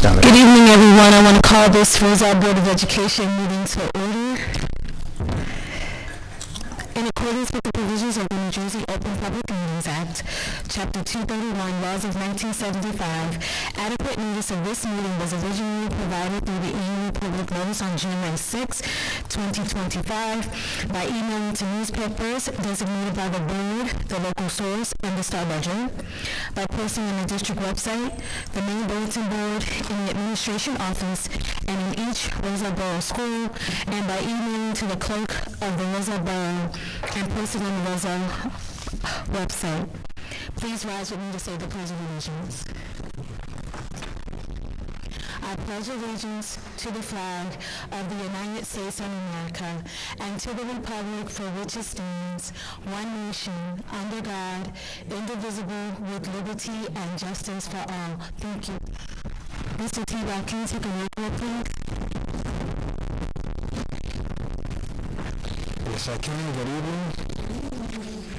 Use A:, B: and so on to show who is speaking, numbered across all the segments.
A: Good evening, everyone. I want to call this Roselle Board of Education meeting to order. In accordance with the provisions of the New Jersey Open Public Meetings Act, Chapter 231, Laws of 1975, adequate notice of this meeting was originally provided through the annual public notice on January 6, 2025, by emailing to newspapers designated by the board, the local source, and the Star Ledger, by posting on the district website, the main bulletin board, in the administration office, and in each Roselle Borough school, and by emailing to the clerk of the Roselle Borough and posted on the Roselle website. Please rise with me to say the Pledge of Allegiance. I pledge allegiance to the flag of the United States of America and to the republic for which it stands, one nation, under God, indivisible, with liberty and justice for all. Thank you. Mr. T-Rock, can you take a roll call, please?
B: Yes, I can. Good evening.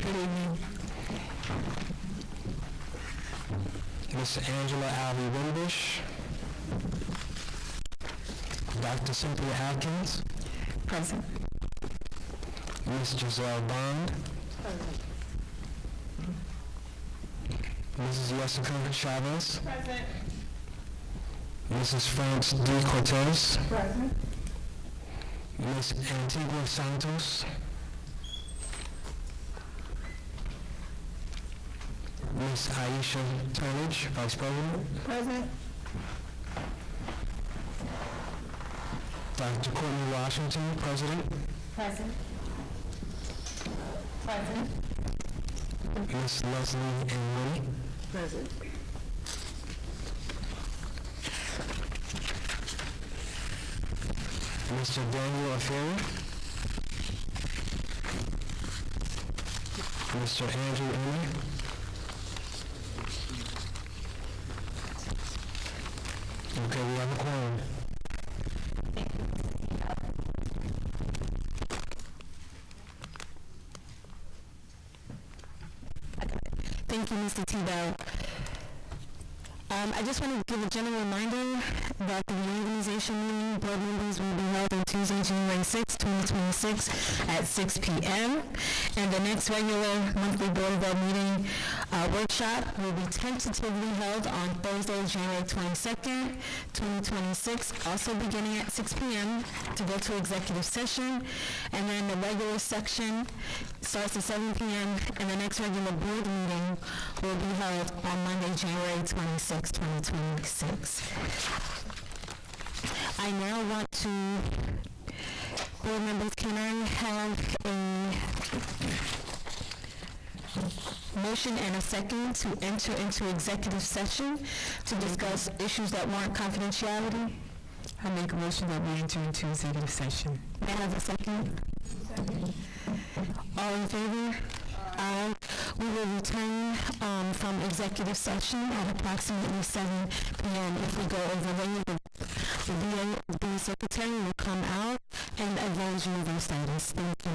A: Good evening.
B: Miss Angela Alvey Wimbish. Dr. Cynthia Atkins.
A: Present.
B: Miss Giselle Bond. Mrs. Jessica Chavez.
C: Present.
B: Mrs. France D. Cortez.
C: Present.
B: Miss Antigua Santos. Miss Aisha Turnage, Vice President.
C: Present.
B: Dr. Courtney Washington, President.
C: Present. Present.
B: Miss Leslie N. Woody.
C: Present.
B: Mr. Daniel Aferi. Mr. Andrew Emmy. Okay, we have a quorum.
A: Thank you, Mr. T-Bell. I just want to give a general reminder that the reorganization meeting board members will be held on Tuesday, January 6, 2026 at 6 p.m. And the next regular monthly board of ed meeting workshop will be tentatively held on Thursday, January 22nd, 2026, also beginning at 6 p.m. to go to executive session. And then the regular section starts at 7 p.m. and the next regular board meeting will be held on Monday, January 26, 2026. I now want to, board members, can I have a motion and a second to enter into executive session to discuss issues that warrant confidentiality?
D: I make a motion that we enter into executive session.
A: May I have a second? All in favor? Aye. We will return from executive session at approximately 7 p.m. If we go over there, the secretary will come out and advise you of our status. Thank you.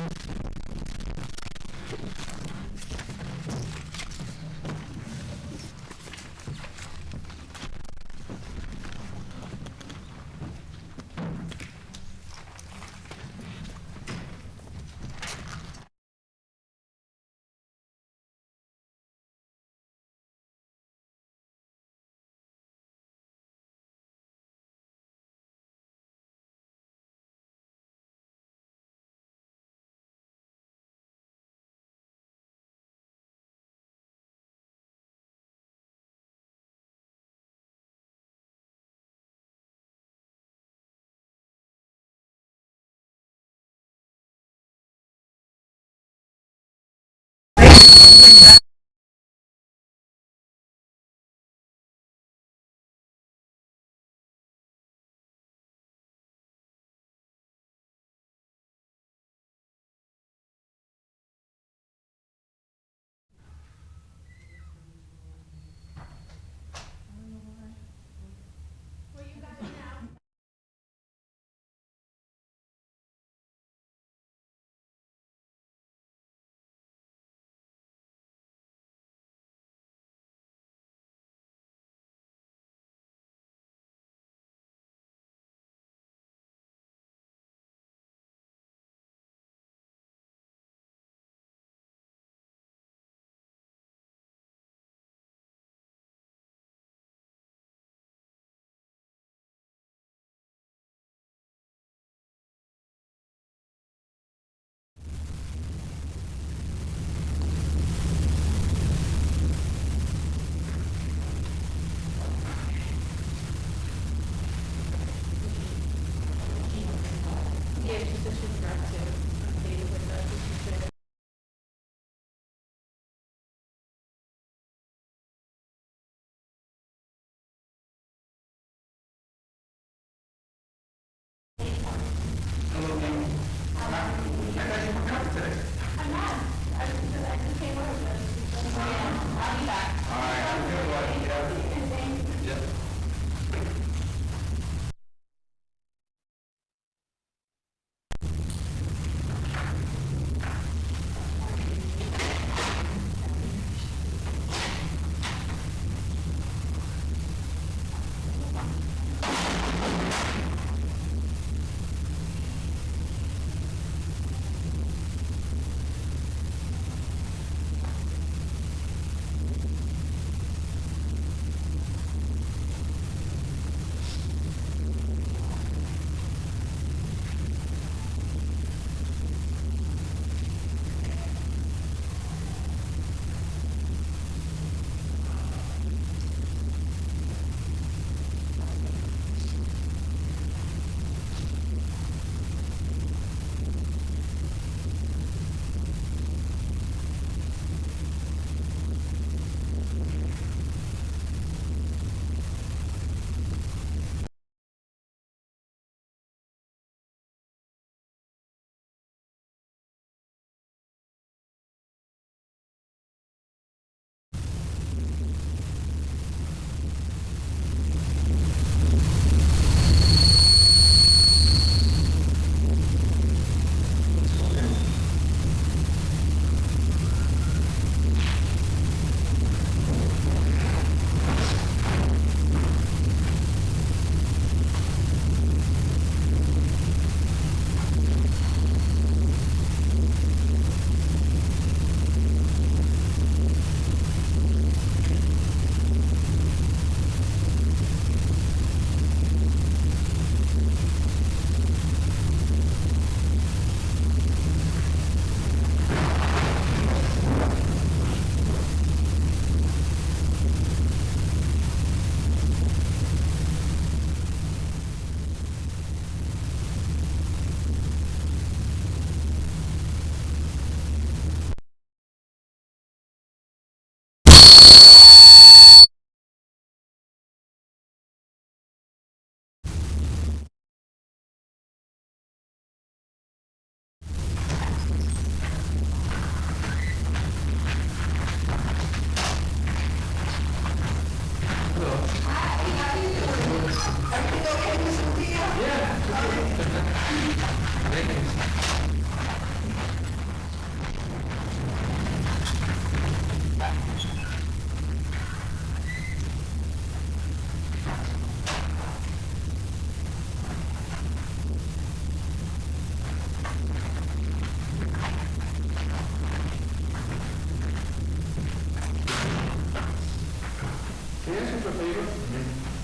C: for a favor?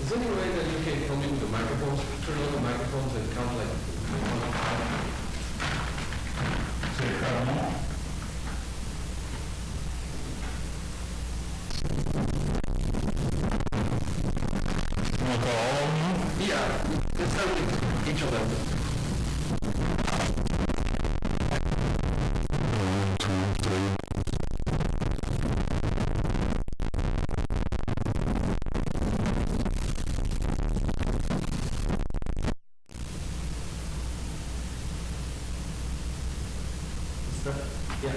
C: Is there any way that you can help me with the microphones? Turn on the microphones and count like 1 to 5? So you cut them off? You want to call all of them? Yeah, let's start with each of them. 1, 2, 3. Yeah.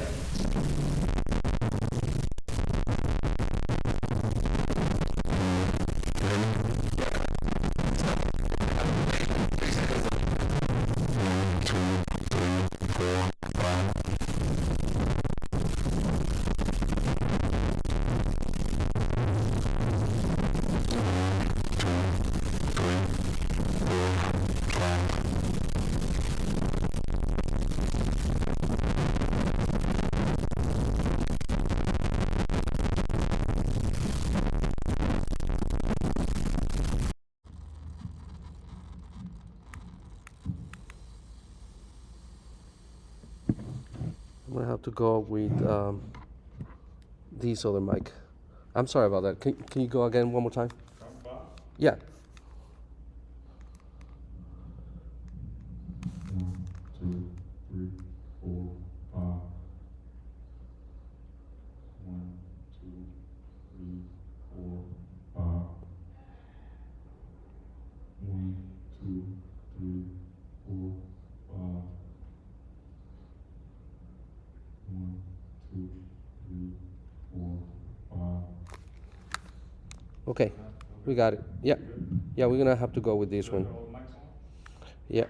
C: I'm gonna have to go with this other mic. I'm sorry about that. Can you go again one more time? Yeah. 1, 2, 3, 4, 5. 1, 2, 3, 4, 5. 1, 2, 3, 4, 5. 1, 2, 3, 4, 5. Okay, we got it. Yeah, yeah, we're gonna have to go with this one. Yeah.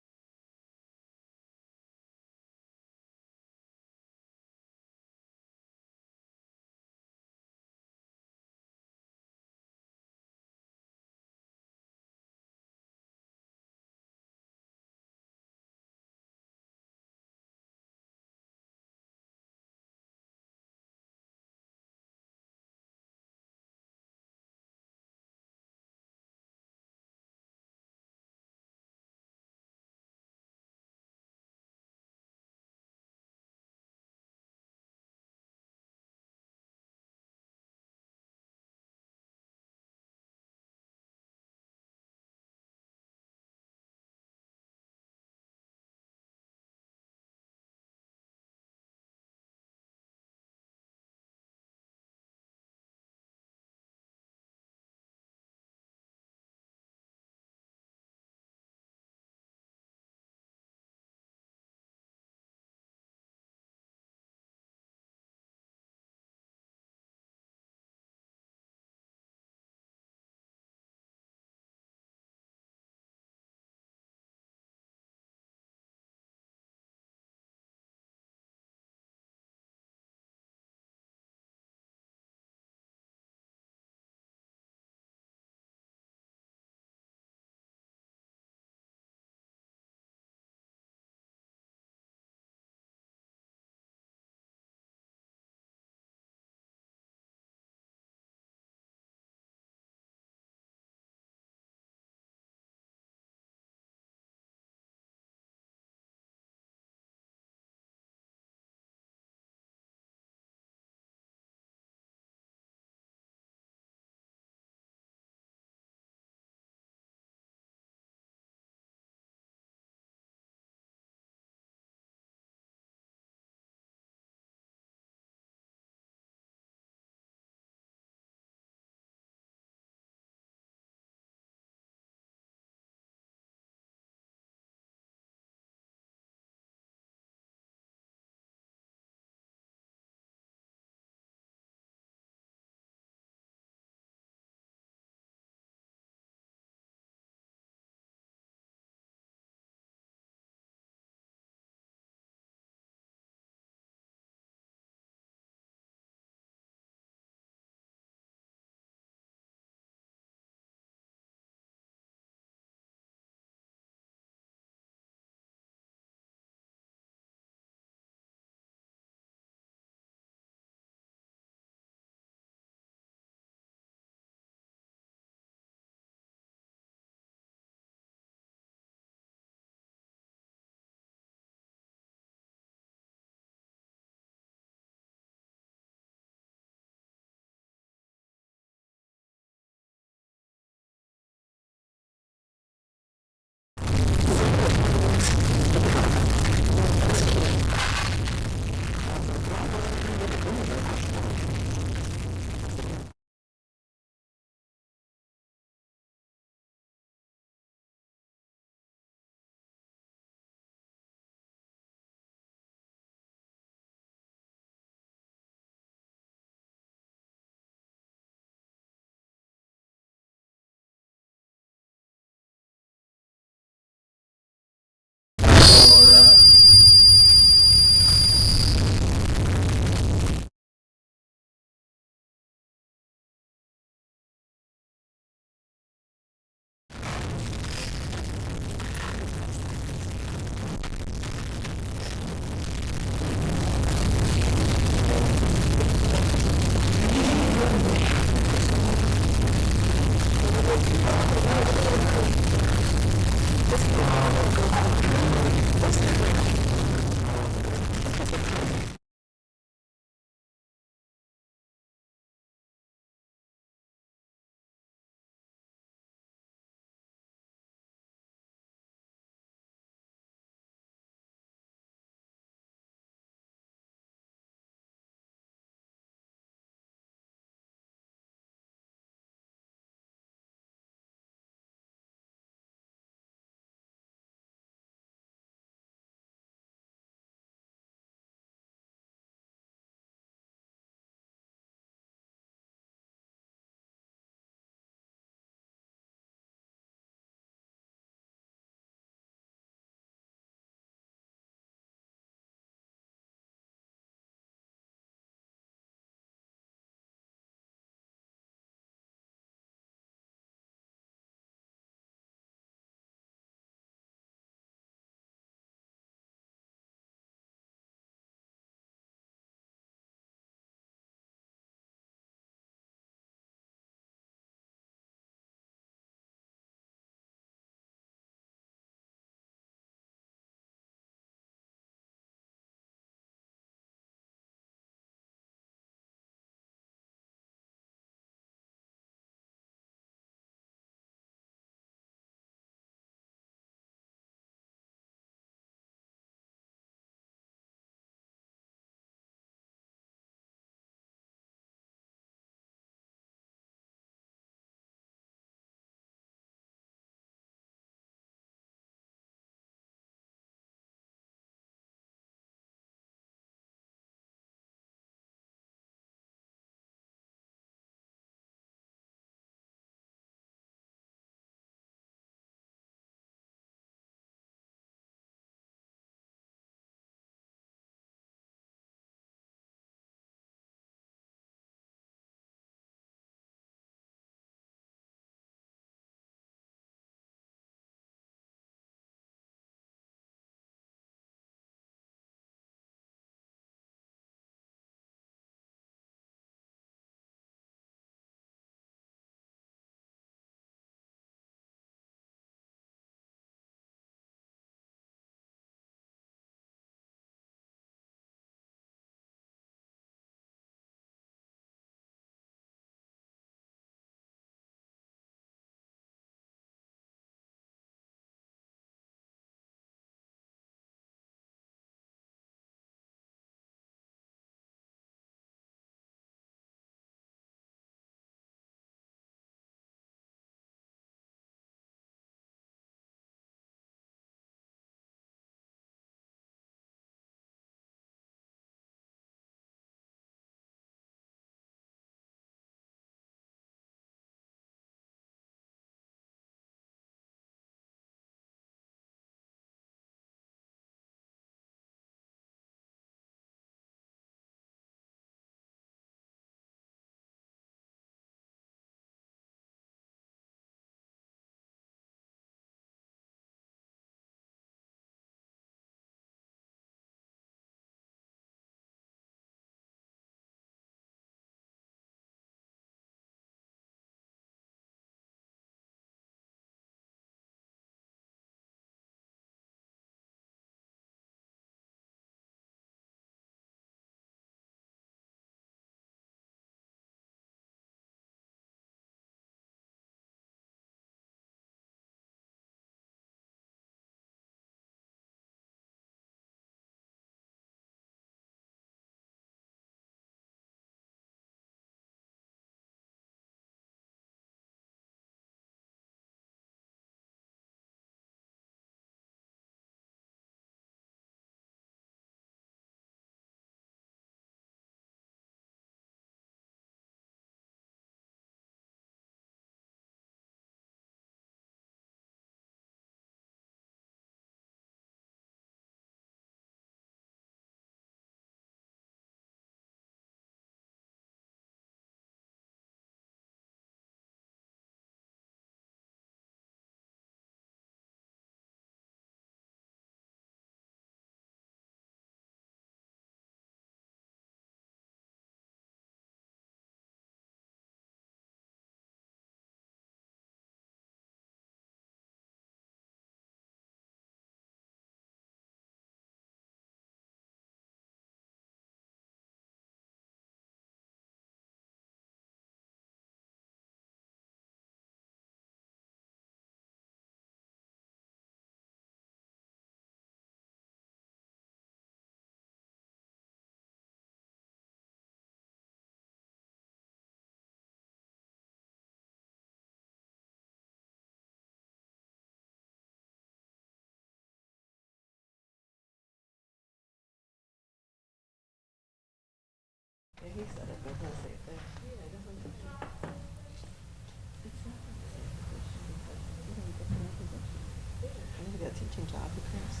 E: Maybe a teaching job because.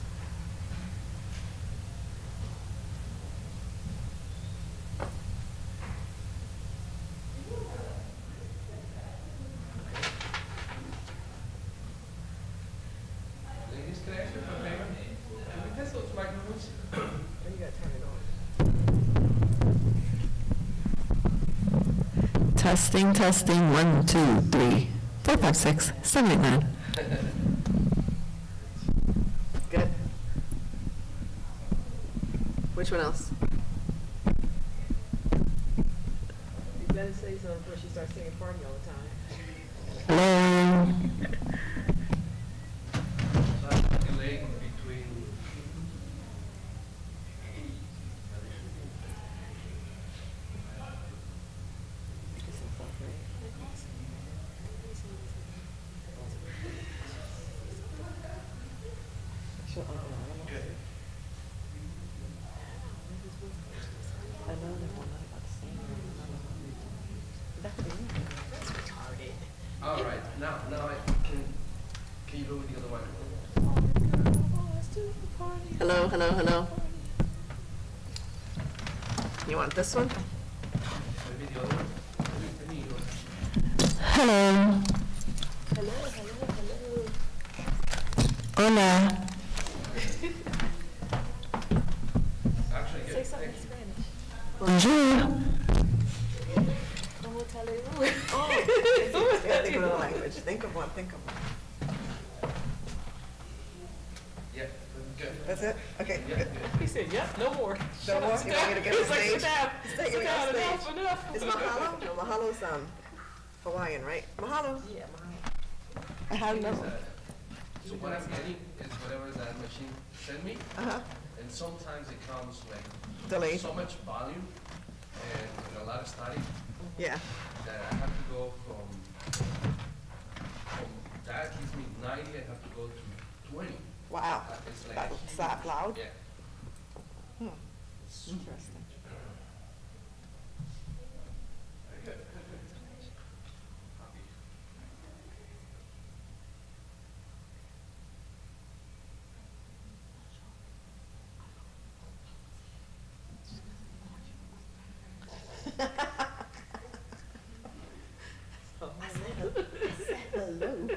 C: Ladies, can I ask you for a favor? Can we test those microphones?
E: You gotta turn it on.
D: Testing, testing, 1, 2, 3, 4, 5, 6, 7, 8, 9.
E: Good. Which one else? You better say something before she starts singing party all the time.
D: Hello.
C: Delay between.
E: Sure, another one about the same. That's retarded.
C: All right, now I can you go with the other microphone?
E: Hello, hello, hello. You want this one?
C: Maybe the other one? Maybe yours.
D: Hello.
E: Hello, hello, hello.
D: Hola.
C: Actually,
E: Say something in Spanish.
D: Bonjour.
E: Como tal you? Oh, yeah, think of a language. Think of one, think of one.
C: Yeah, good.
E: That's it? Okay,
C: Yeah,
E: good.
C: good.
F: He said, yep, no more.
E: No more? You want me to get on
F: He's like,
E: stage?
F: sit down,
E: He's
F: sit
E: taking me on
F: down,
E: stage.
F: enough, enough.
E: Is mahalo? No, mahalo's Hawaiian, right? Mahalo.
F: Yeah, mine.
E: I have
C: Thing
E: no.
C: is that- So what I'm getting is whatever that machine send me,
E: Uh-huh.
C: and sometimes it comes like
E: Delayed.
C: so much volume and a lot of static
E: Yeah.
C: that I have to go from that gives me 90, I have to go to 20.
E: Wow.
C: It's like
E: That's that loud?
C: Yeah.
E: Hmm. Interesting. Hello.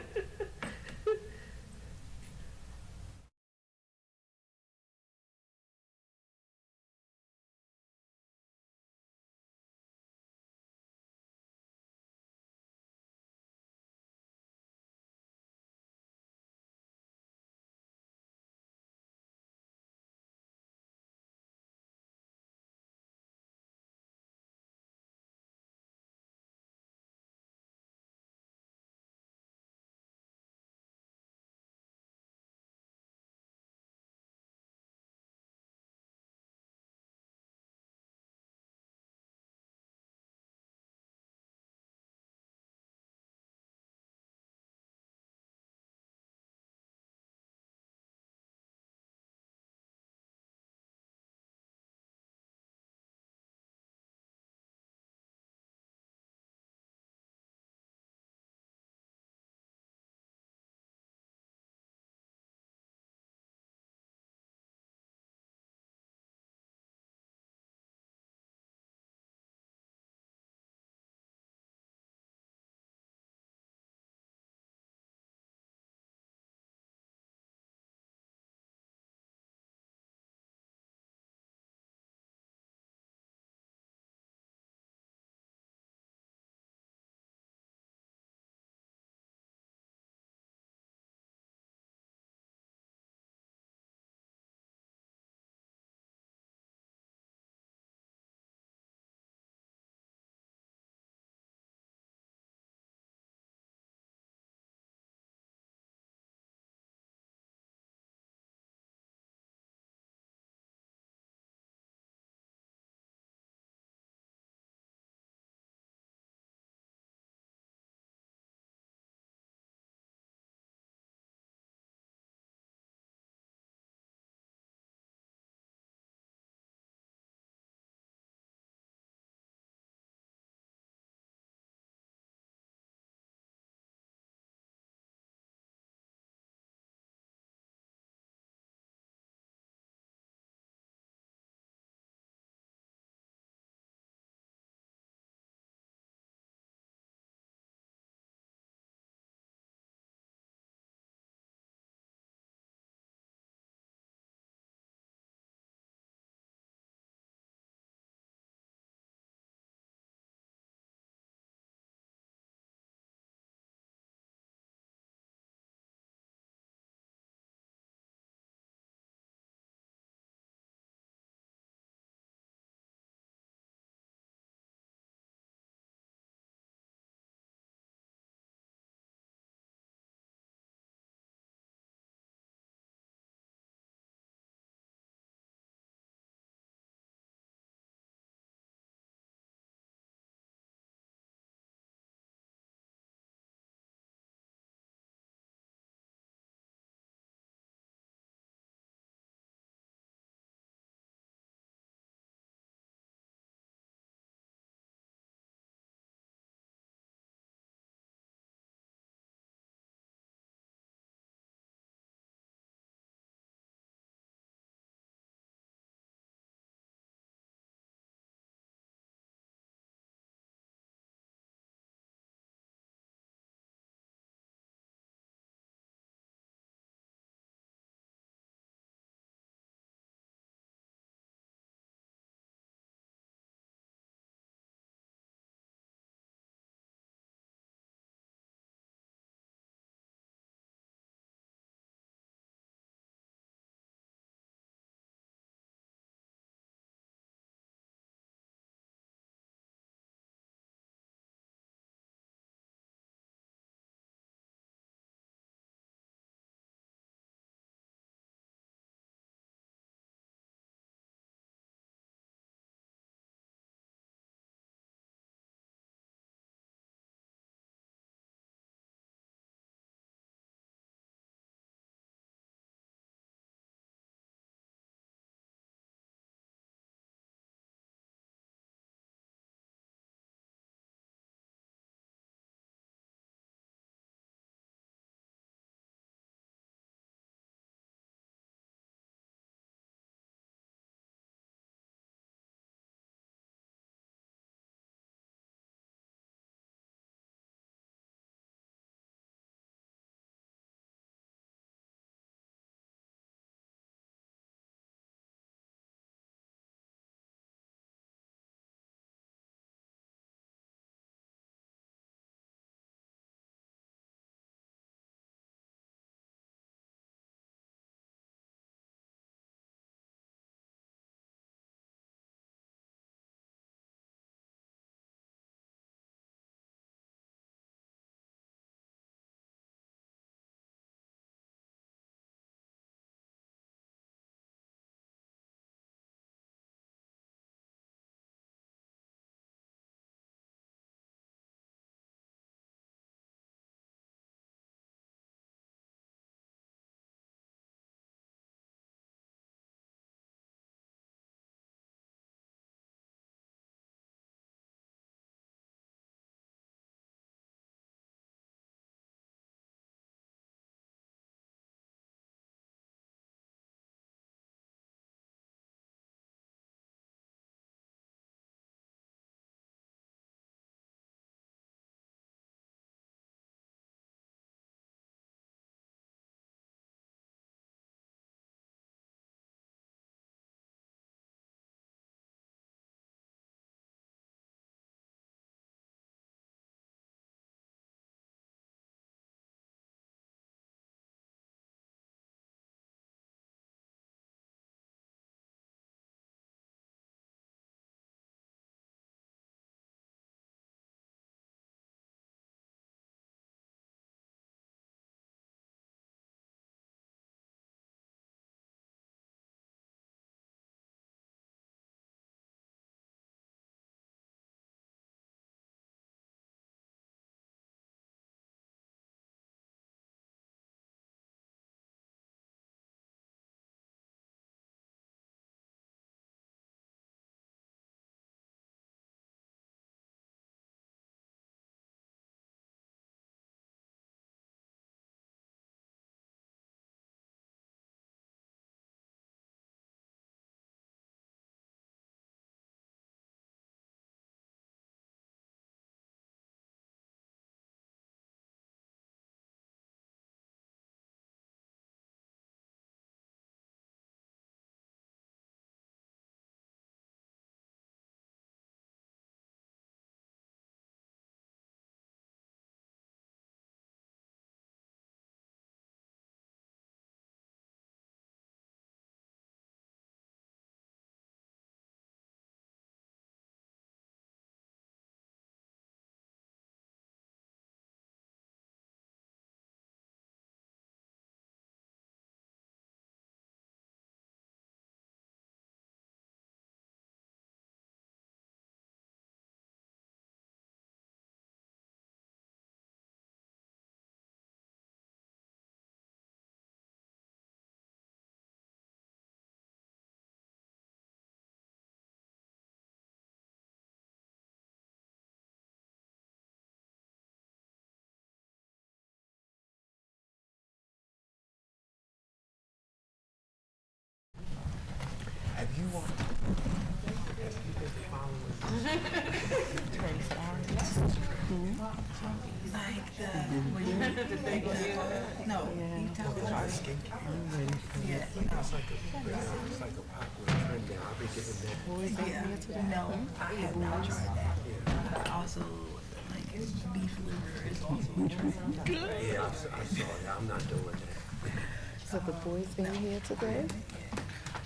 D: So the boys in here today?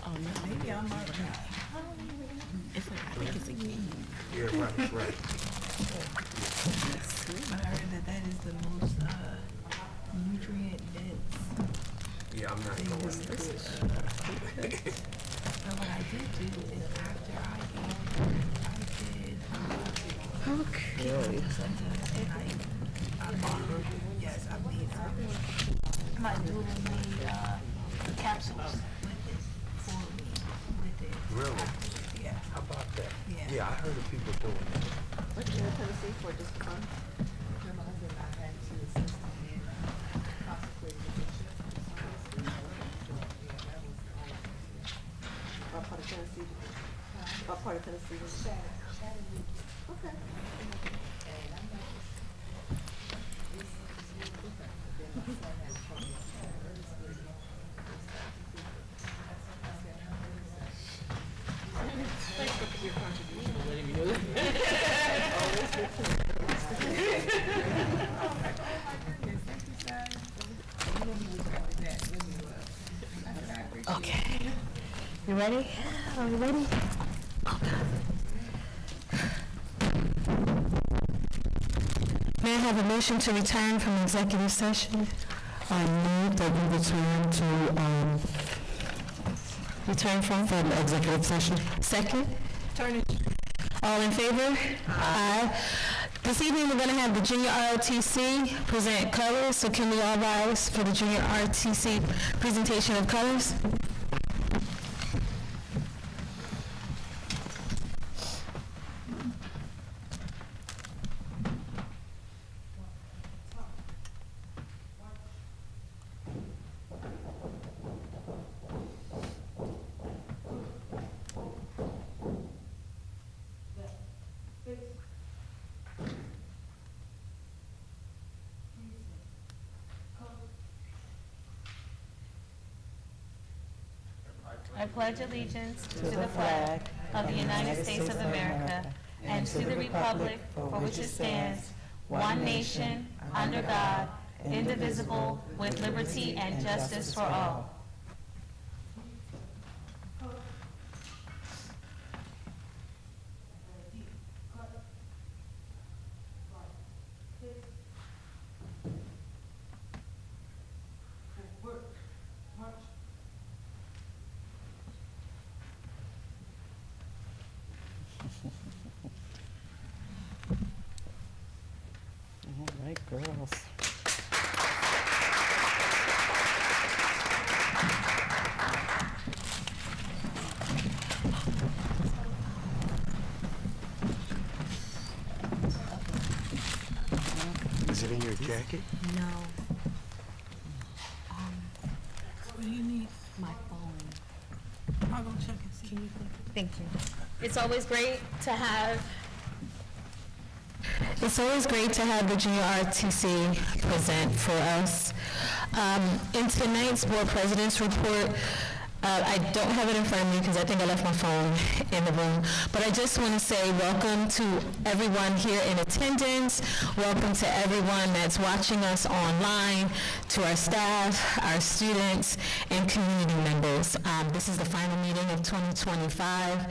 E: I heard that is the most nutrient dense.
C: Yeah, I'm not going
E: But what I did do is after I did,
D: Okay.
E: yes, I made my doula made capsules with it for me with it.
C: Really?
E: Yeah.
C: How about that?
E: Yeah.
C: Yeah, I heard of people doing that.
E: What you in Tennessee for just fun? My husband, I had to assist him in contemplating addiction. What part of Tennessee? What part of Tennessee was Chattanooga. Okay.
A: Okay. You ready? Are we ready? May I have a motion to return from executive session? I move that we return from executive session. Second? All in favor? Aye. This evening, we're going to have the junior ROTC present colors, so can we all rise for the junior ROTC presentation of colors?
F: I pledge allegiance to the flag of the United States of America and to the republic for which it stands, one nation, under God, indivisible, with liberty and justice for all.
D: All right, girls.
B: Is it in your jacket?
F: No,
E: What do you need?
F: my phone.
E: I'll go check and see. Can you
F: Thank you. It's always great to have
A: It's always great to have the junior RTC present for us. In tonight's board president's report, I don't have it in front of me because I think I left my phone in the room, but I just want to say welcome to everyone here in attendance, welcome to everyone that's watching us online, to our staff, our students, and community members. This is the final meeting of 2025,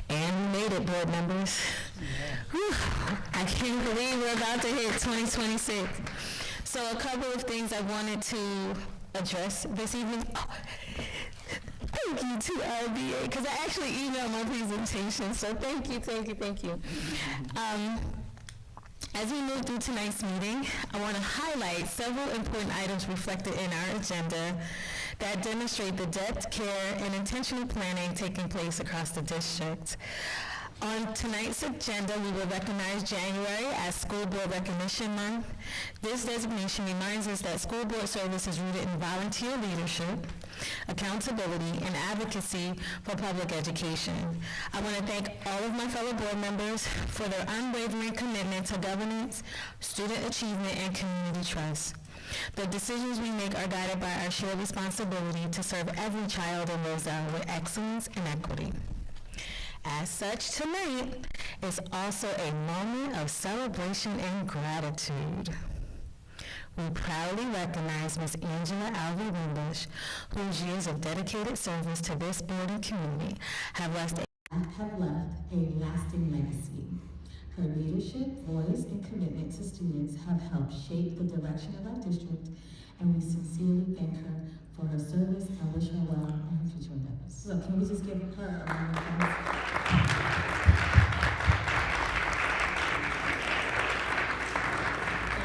A: and we made it, board members. Whew, I can't believe we're about to hit 2026. So a couple of things I wanted to address this evening. Thank you to RBA, because I actually emailed my presentation, so thank you. As we move through tonight's meeting, I want to highlight several important items reflected in our agenda that demonstrate the depth, care, and intentional planning taking place across the district. On tonight's agenda, we will recognize January as School Board Recognition Month. This designation reminds us that school board service is rooted in volunteer leadership, accountability, and advocacy for public education. I want to thank all of my fellow board members for their unwavering commitment to governance, student achievement, and community trust. The decisions we make are guided by our shared responsibility to serve every child in Roselle with excellence and equity. As such, tonight is also a moment of celebration and gratitude. We proudly recognize Ms. Angela Alvey Wimbush, whose years of dedicated service to this board and community have left a
G: lasting legacy. Her leadership, voice, and commitment to students have helped shape the direction of our district, and we sincerely thank her for her service and wish her well in her future endeavors. So can we just give her a round of applause?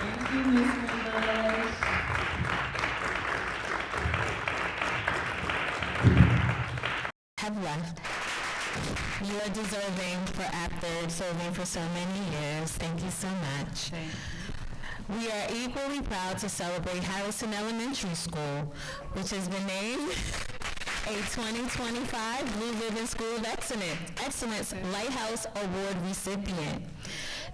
G: Thank you, Ms. Wimbush.
A: have left. You are deserving for after serving for so many years. Thank you so much. We are equally proud to celebrate Harrison Elementary School, which has been named a 2025 Blue Ribbon School of Excellence Lighthouse Award recipient.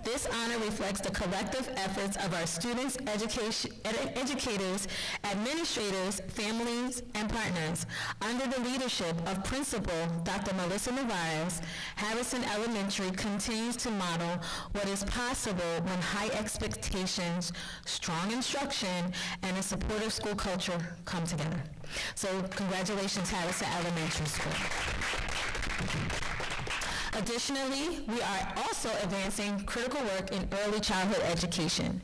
A: This honor reflects the collective efforts of our students, educators, administrators, families, and partners. Under the leadership of Principal Dr. Melissa Navarez, Harrison Elementary continues to model what is possible when high expectations, strong instruction, and a supportive school culture come together. So congratulations, Harrison Elementary School. Additionally, we are also advancing critical work in early childhood education.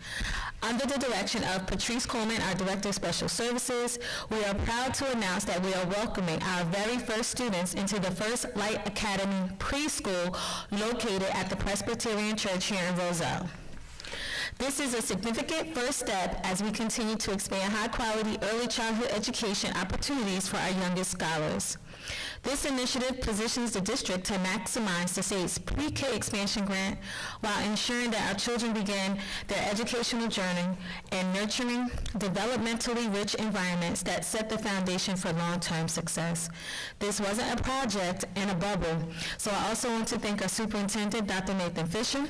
A: Under the direction of Patrice Coleman, our Director of Special Services, we are proud to announce that we are welcoming our very first students into the First Light Academy preschool located at the Presbyterian Church here in Roselle. This is a significant first step as we continue to expand high-quality early childhood education opportunities for our youngest scholars. This initiative positions the district to maximize the state's pre-K expansion grant while ensuring that our children begin their educational journey in nurturing, developmentally rich environments that set the foundation for long-term success. This wasn't a project in a bubble, so I also want to thank our superintendent, Dr. Nathan Fisher,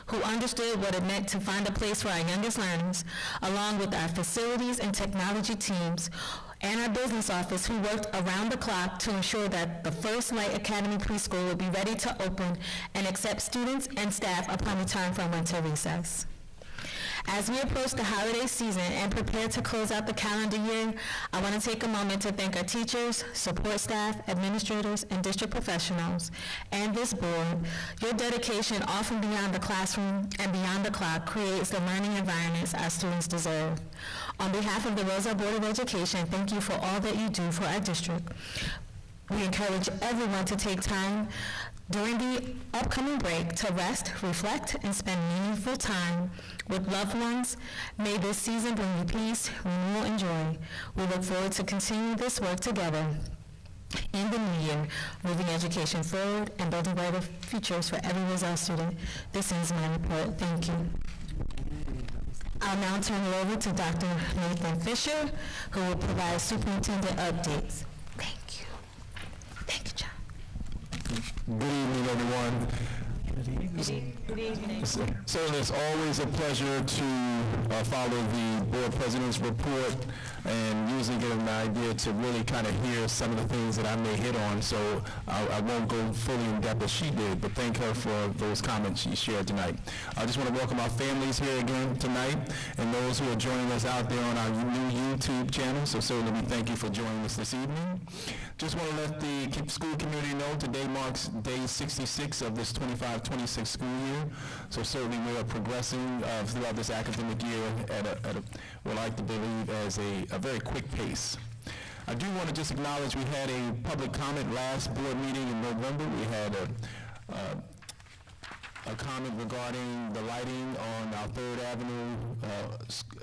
A: who understood what it meant to find a place for our youngest learners, along with our facilities and technology teams, and our business office, who worked around the clock to ensure that the First Light Academy preschool would be ready to open and accept students and staff upon return from winter recess. As we approach the holiday season and prepare to close out the calendar year, I want to take a moment to thank our teachers, support staff, administrators, and district professionals, and this board. Your dedication, often beyond the classroom and beyond the clock, creates the learning environments our students deserve. On behalf of the Roselle Board of Education, thank you for all that you do for our district. We encourage everyone to take time during the upcoming break to rest, reflect, and spend meaningful time with loved ones. May this season bring you peace, renewal, and joy. We look forward to continuing this work together in the new year, moving education forward and building brighter futures for every Roselle student. This ends my report. Thank you. I'll now turn it over to Dr. Nathan Fisher, who will provide superintendent updates. Thank you. Thank you, John.
B: Good evening, everyone.
F: Good evening.
B: Certainly, it's always a pleasure to follow the board president's report and usually get an idea to really kind of hear some of the things that I may hit on. So I won't go fully in depth as she did, but thank her for those comments she shared tonight. I just want to welcome our families here again tonight and those who are joining us out there on our new YouTube channel. So certainly we thank you for joining us this evening. Just want to let the school community know today marks day 66 of this 25-26 school year. So certainly we are progressing throughout this academic year at what I like to believe as a very quick pace. I do want to just acknowledge we had a public comment last board meeting in November. We had a comment regarding the lighting on our 3rd Avenue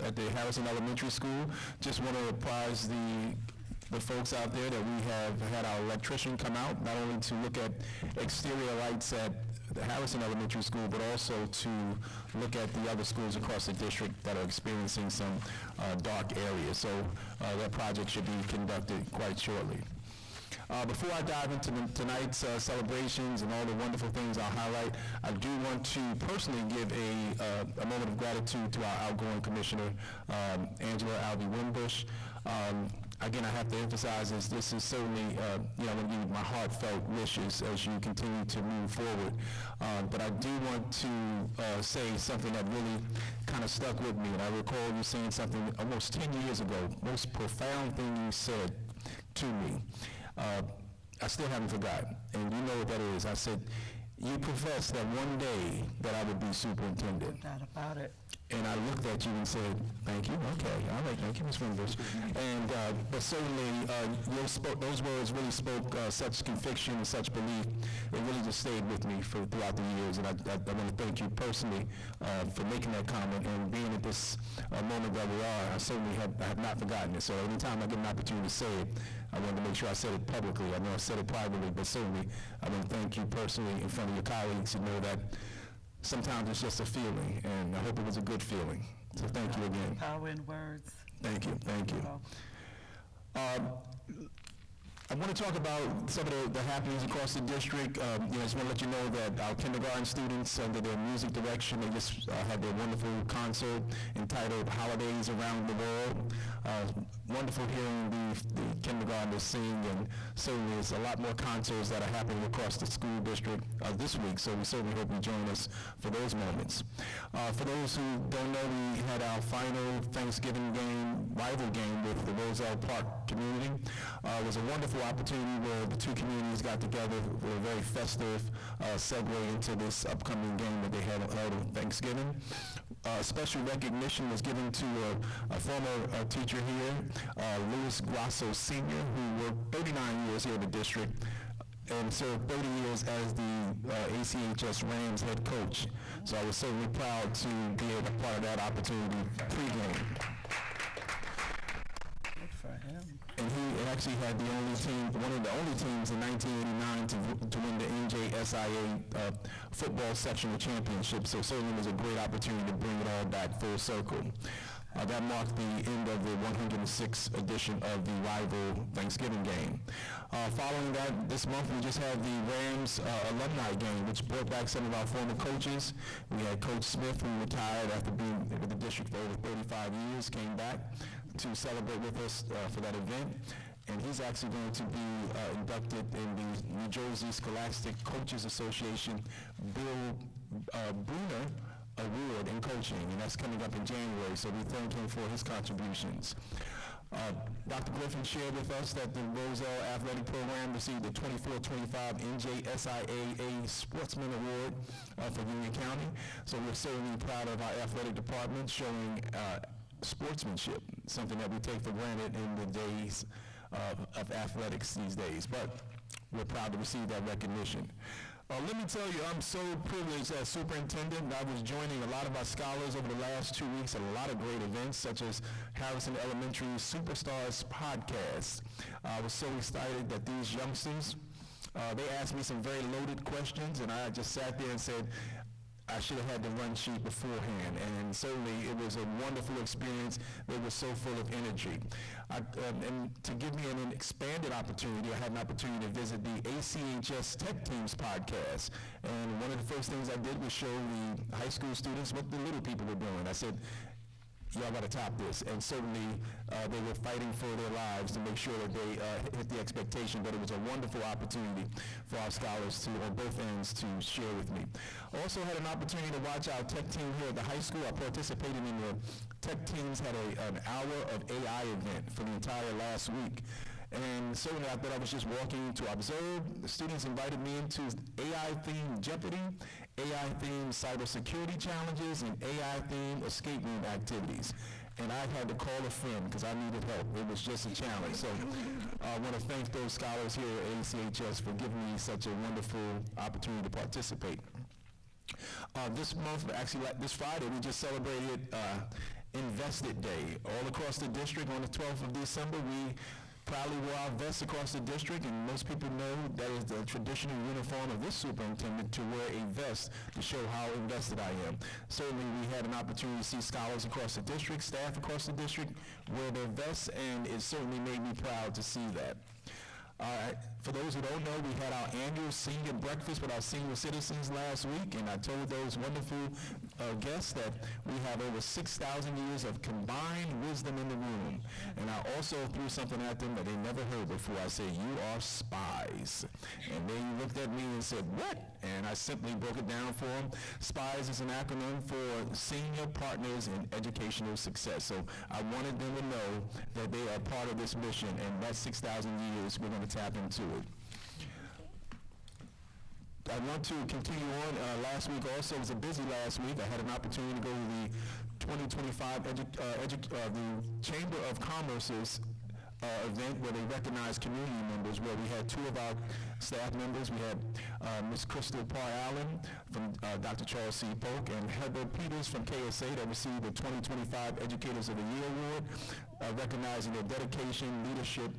B: at the Harrison Elementary School. Just want to apprise the folks out there that we have had our electrician come out, not only to look at exterior lights at the Harrison Elementary School, but also to look at the other schools across the district that are experiencing some dark areas. So that project should be conducted quite shortly. Before I dive into tonight's celebrations and all the wonderful things I'll highlight, I do want to personally give a moment of gratitude to our outgoing commissioner, Angela Albee Wimbush. Again, I have to emphasize this is certainly, I want to give you my heartfelt wishes as you continue to move forward. But I do want to say something that really kind of stuck with me. And I recall you saying something almost 10 years ago, most profound thing you said to me. I still haven't forgotten, and you know what that is. I said, you professed that one day that I would be superintendent.
D: No doubt about it.
B: And I looked at you and said, thank you, okay, all right, thank you, Ms. Wimbush. And, but certainly, those words really spoke such conviction and such belief. It really just stayed with me throughout the years, and I want to thank you personally for making that comment and being at this moment that we are. I certainly have not forgotten it, so anytime I get an opportunity to say it, I wanted to make sure I said it publicly. I know I said it privately, but certainly I want to thank you personally in front of your colleagues and know that sometimes it's just a feeling, and I hope it was a good feeling. So thank you again.
D: Power in words.
B: Thank you, thank you. I want to talk about some of the happenings across the district. I just want to let you know that our kindergarten students, under their music direction, they just had their wonderful concert entitled Holidays Around the World. Wonderful hearing the kindergartners sing, and certainly there's a lot more concerts that are happening across the school district this week, so we certainly hope you join us for those moments. For those who don't know, we had our final Thanksgiving game, rival game with the Roselle Park community. It was a wonderful opportunity where the two communities got together with a very festive segue into this upcoming game that they had held on Thanksgiving. Special recognition was given to a former teacher here, Louis Grasso Sr., who worked 39 years here in the district and served 30 years as the ACHS Rams head coach. So I was certainly proud to be a part of that opportunity pregame.
D: For him.
B: And he actually had one of the only teams in 1989 to win the NJSIA football sectional championship. So certainly was a great opportunity to bring it all back full circle. That marked the end of the 106th edition of the rival Thanksgiving game. Following that, this month we just had the Rams alumni game, which brought back some of our former coaches. We had Coach Smith, who retired after being with the district for over 35 years, came back to celebrate with us for that event. And he's actually going to be inducted in the New Jersey Scholastic Coaches Association Bill Bruner Award in coaching, and that's coming up in January, so we thank him for his contributions. Dr. Griffin shared with us that the Roselle Athletic Program received the 24-25 NJSIAA Sportsman Award for Union County, so we're certainly proud of our athletic department showing sportsmanship, something that we take for granted in the days of athletics these days, but we're proud to receive that recognition. Let me tell you, I'm so privileged as superintendent. I was joining a lot of our scholars over the last 2 weeks at a lot of great events, such as Harrison Elementary Superstars podcast. I was so excited that these youngsters, they asked me some very loaded questions, and I just sat there and said, I should have had the run sheet beforehand, and certainly it was a wonderful experience. They were so full of energy. And to give me an expanded opportunity, I had an opportunity to visit the ACHS Tech Teams podcast. And one of the first things I did was show the high school students what the little people were doing. I said, y'all got to top this. And certainly they were fighting for their lives to make sure that they hit the expectation, but it was a wonderful opportunity for our scholars to, on both ends, to share with me. Also had an opportunity to watch our tech team here at the high school. I participated in the tech teams, had an hour of AI event for the entire last week. And certainly I thought I was just walking to observe. The students invited me into AI-themed Jeopardy, AI-themed cybersecurity challenges, and AI-themed escape room activities. And I had to call a friend because I needed help. It was just a challenge. So I want to thank those scholars here at ACHS for giving me such a wonderful opportunity to participate. This month, actually this Friday, we just celebrated Invest It Day. All across the district on the 12th of December, we proudly wore our vests across the district, and most people know that is the traditional uniform of this superintendent, to wear a vest to show how invested I am. Certainly, we had an opportunity to see scholars across the district, staff across the district wear their vests, and it certainly made me proud to see that. For those who don't know, we had our annual senior breakfast with our senior citizens last week, and I told those wonderful guests that we have over 6,000 years of combined wisdom in the room. And I also threw something at them that they never heard before. I said, "You are spies." And they looked at me and said, "What?" And I simply broke it down for them. SPIES is an acronym for Senior Partners in Educational Success. So I wanted them to know that they are part of this mission, and that 6,000 years, we're going to tap into it. I want to continue on. Last week also was a busy last week. I had an opportunity to go to the 2025 the Chamber of Commerce's event where they recognized community members, where we had two of our staff members. We had Ms. Crystal Parr-Allen from Dr. Charles C. Polk, and Heather Peters from KSA that received the 2025 Educators of the Year Award, recognizing their dedication, leadership,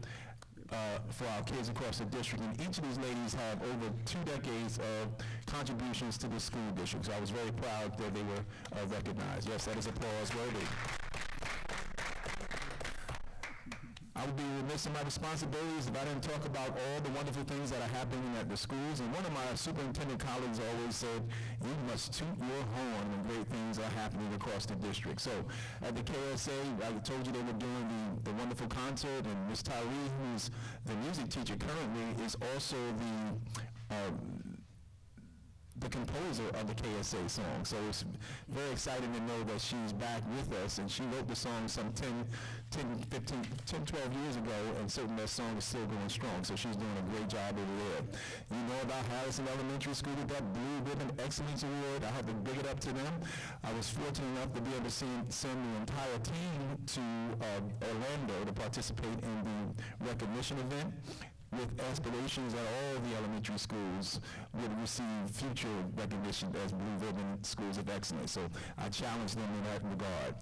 B: for our kids across the district. And each of these ladies have over 2 decades of contributions to the school district. So I was very proud that they were recognized. Yes, that is applause worthy. I would be remiss in my responsibilities if I didn't talk about all the wonderful things that are happening at the schools. And one of my superintendent colleagues always said, "You must toot your horn when great things are happening across the district." So at the KSA, I told you they were doing the wonderful concert, and Ms. Tyree, who's the music teacher currently, is also the composer of the KSA song. So it's very exciting to know that she's back with us, and she wrote the song some 12 years ago, and certainly that song is still going strong. So she's doing a great job over there. You know about Harrison Elementary School with that Blue Ribbon Excellence Award. I have to big it up to them. I was fortunate enough to be able to send the entire team to Orlando to participate in the recognition event, with aspirations that all the elementary schools would receive future recognition as Blue Ribbon Schools of Excellence. So I challenged them in that regard.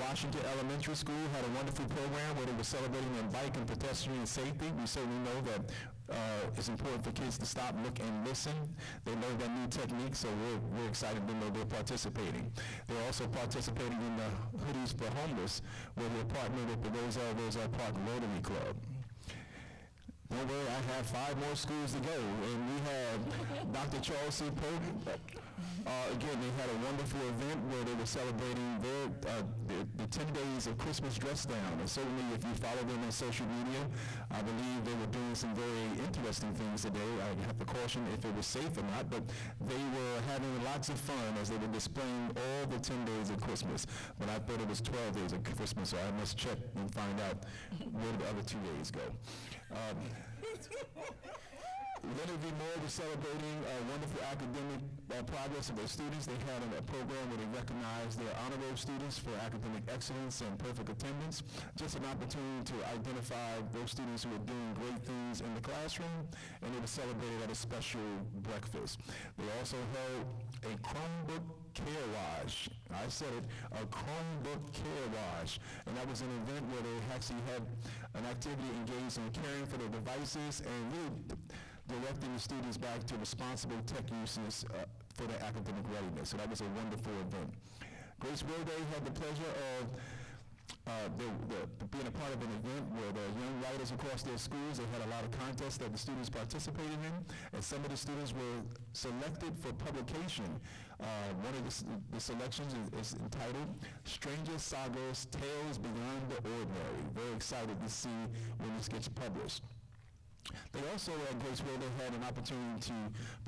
B: Washington Elementary School had a wonderful program where they were celebrating their bike and pedestrian safety. We certainly know that it's important for kids to stop, look, and listen. They learned that new technique, so we're excited to know they're participating. They're also participating in the Hoodies for Homeless, where they're partnering with the Roselle Park Rotary Club. Don't worry, I have 5 more schools to go, and we have Dr. Charles C. Polk. Again, they had a wonderful event where they were celebrating the 10 days of Christmas dress down. And certainly, if you follow them on social media, I believe they were doing some very interesting things today. I have to caution if it was safe or not, but they were having lots of fun as they were displaying all the 10 days of Christmas. But I thought it was 12 days of Christmas, so I must check and find out where the other 2 days go. Leonard V. Moore was celebrating wonderful academic progress of their students. They had a program where they recognized their honor roll students for academic excellence and perfect attendance. Just an opportunity to identify those students who are doing great things in the classroom, and it was celebrated at a special breakfast. They also held a Chromebook Care Wash. I said it, a Chromebook Care Wash. And that was an event where they actually had an activity engaged in caring for their devices and really directing the students back to responsible tech uses for their academic readiness. So that was a wonderful event. Grace Wilday had the pleasure of being a part of an event where the young writers across their schools, they had a lot of contests that the students participated in, and some of the students were selected for publication. One of the selections is entitled Stranger Sagas, Tales Beyond the Ordinary. Very excited to see when this gets published. They also, at Grace Wilder, had an opportunity to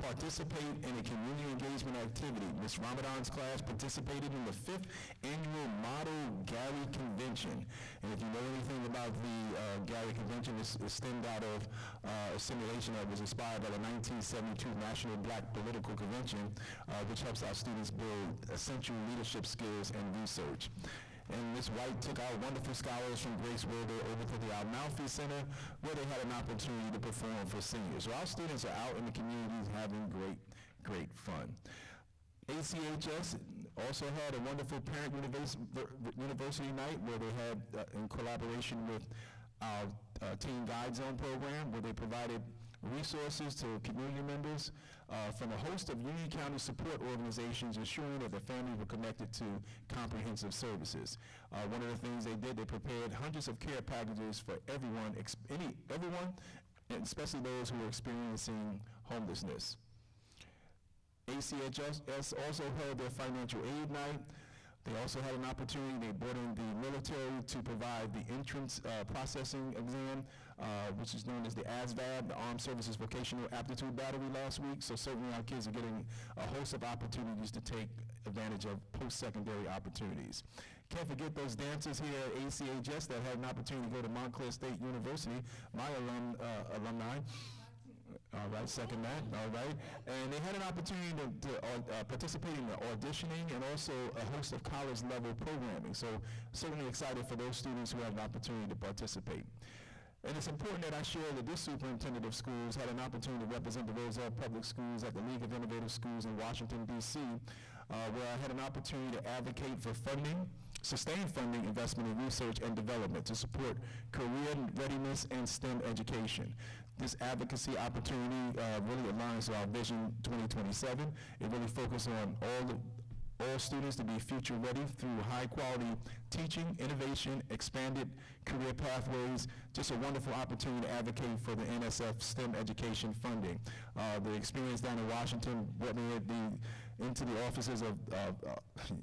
B: participate in a community engagement activity. Ms. Ramadan's class participated in the 5th annual Model Gary Convention. And if you know anything about the Gary Convention, it stemmed out of a simulation that was inspired by the 1972 National Black Political Convention, which helps our students build essential leadership skills and research. And Ms. White took our wonderful scholars from Grace Wilder over to the Amalfi Center, where they had an opportunity to perform for seniors. So our students are out in the communities having great fun. ACHS also had a wonderful parent university night where they had, in collaboration with our Teen Guide Zone program, where they provided resources to community members from a host of Union County support organizations, ensuring that the families were connected to comprehensive services. One of the things they did, they prepared hundreds of care packages for everyone, everyone, and especially those who were experiencing homelessness. ACHS also held their financial aid night. They also had an opportunity, they brought in the military to provide the entrance processing exam, which is known as the ASVAB, the Armed Services Vocational Aptitude Battery last week. So certainly our kids are getting a host of opportunities to take advantage of post-secondary opportunities. Can't forget those dancers here at ACHS that had an opportunity to go to Montclair State University, my alumni. All right, second that, all right. And they had an opportunity to participate in the auditioning and also a host of college-level programming. So certainly excited for those students who have an opportunity to participate. And it's important that I share that this superintendent of schools had an opportunity to represent the Roselle Public Schools at the League of Innovative Schools in Washington, D.C., where I had an opportunity to advocate for funding, sustained funding investment in research and development to support career readiness and STEM education. This advocacy opportunity really aligns to our Vision 2027. It really focuses on all students to be future ready through high quality teaching, innovation, expanded career pathways. Just a wonderful opportunity to advocate for the NSF STEM education funding. The experience down in Washington brought me into the offices of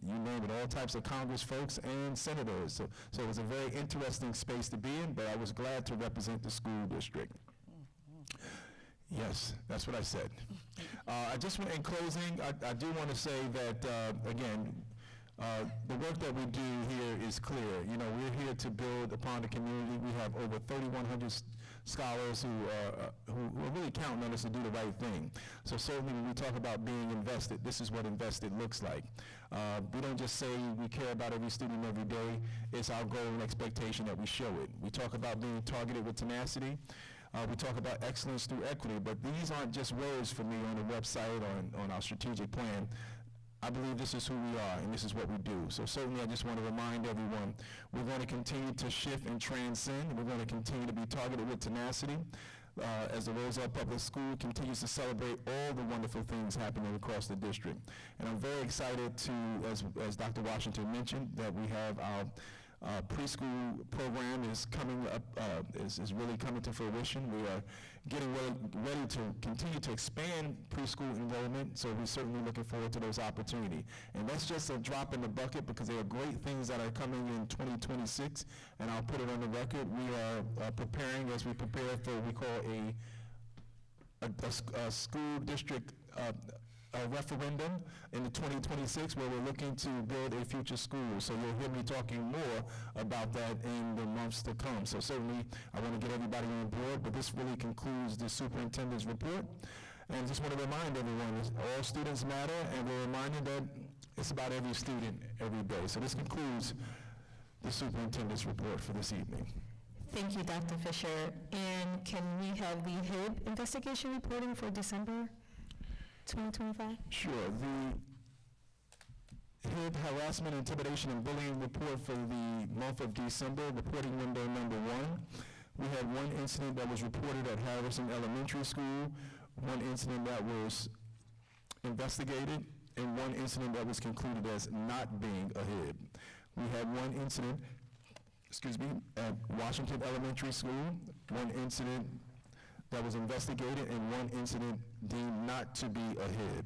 B: you name it, all types of Congress folks and senators. So it was a very interesting space to be in, but I was glad to represent the school district. Yes, that's what I said. I just want, in closing, I do want to say that, again, the work that we do here is clear. You know, we're here to build upon the community. We have over 3,100 scholars who are really counting on us to do the right thing. So certainly when we talk about being invested, this is what invested looks like. We don't just say we care about every student every day. It's our goal and expectation that we show it. We talk about being targeted with tenacity. We talk about excellence through equity, but these aren't just words for me on the website or on our strategic plan. I believe this is who we are and this is what we do. So certainly I just want to remind everyone, we're going to continue to shift and transcend. We're going to continue to be targeted with tenacity as the Roselle Public School continues to celebrate all the wonderful things happening across the district. And I'm very excited to, as Dr. Washington mentioned, that we have our preschool program is coming up, is really coming to fruition. We are getting ready to continue to expand preschool enrollment, so we're certainly looking forward to those opportunities. And that's just a drop in the bucket because there are great things that are coming in 2026, and I'll put it on the record. We are preparing as we prepare for what we call a school district a referendum in the 2026 where we're looking to build a future school. So you'll hear me talking more about that in the months to come. So certainly I want to get everybody on board, but this really concludes the superintendent's report. And just want to remind everyone, all students matter, and we're reminded that it's about every student every day. So this concludes the superintendent's report for this evening.
A: Thank you, Dr. Fisher. And can we have the HIB investigation reporting for December 2025?
B: Sure. The HIB harassment, intimidation, and bullying report for the month of December, reporting window number 1. We had one incident that was reported at Harrison Elementary School, one incident that was investigated, and one incident that was concluded as not being a HIB. We had one incident, at Washington Elementary School, one incident that was investigated, and one incident deemed not to be a HIB.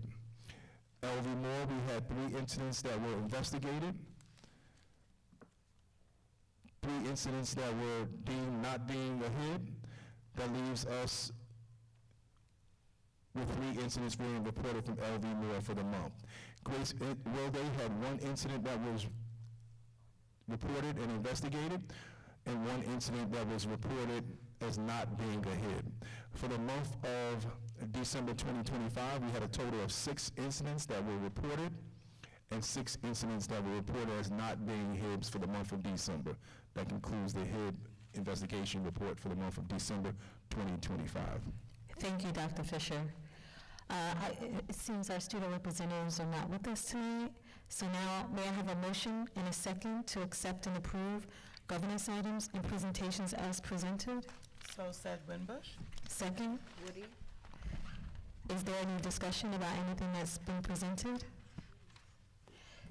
B: LV Moore, we had 3 incidents that were investigated, 3 incidents that were deemed not being a HIB. That leaves us with 3 incidents being reported from LV Moore for the month. Grace Wilday had 1 incident that was reported and investigated, and 1 incident that was reported as not being a HIB. For the month of December 2025, we had a total of 6 incidents that were reported and 6 incidents that were reported as not being HIBs for the month of December. That concludes the HIB investigation report for the month of December 2025.
A: Thank you, Dr. Fisher. It seems our student representatives are not with us tonight, so now may I have a motion and a second to accept and approve Governance items and presentations as presented.
H: So said Winbush.
A: Second.
H: Woody.
A: Is there any discussion about anything that's been presented?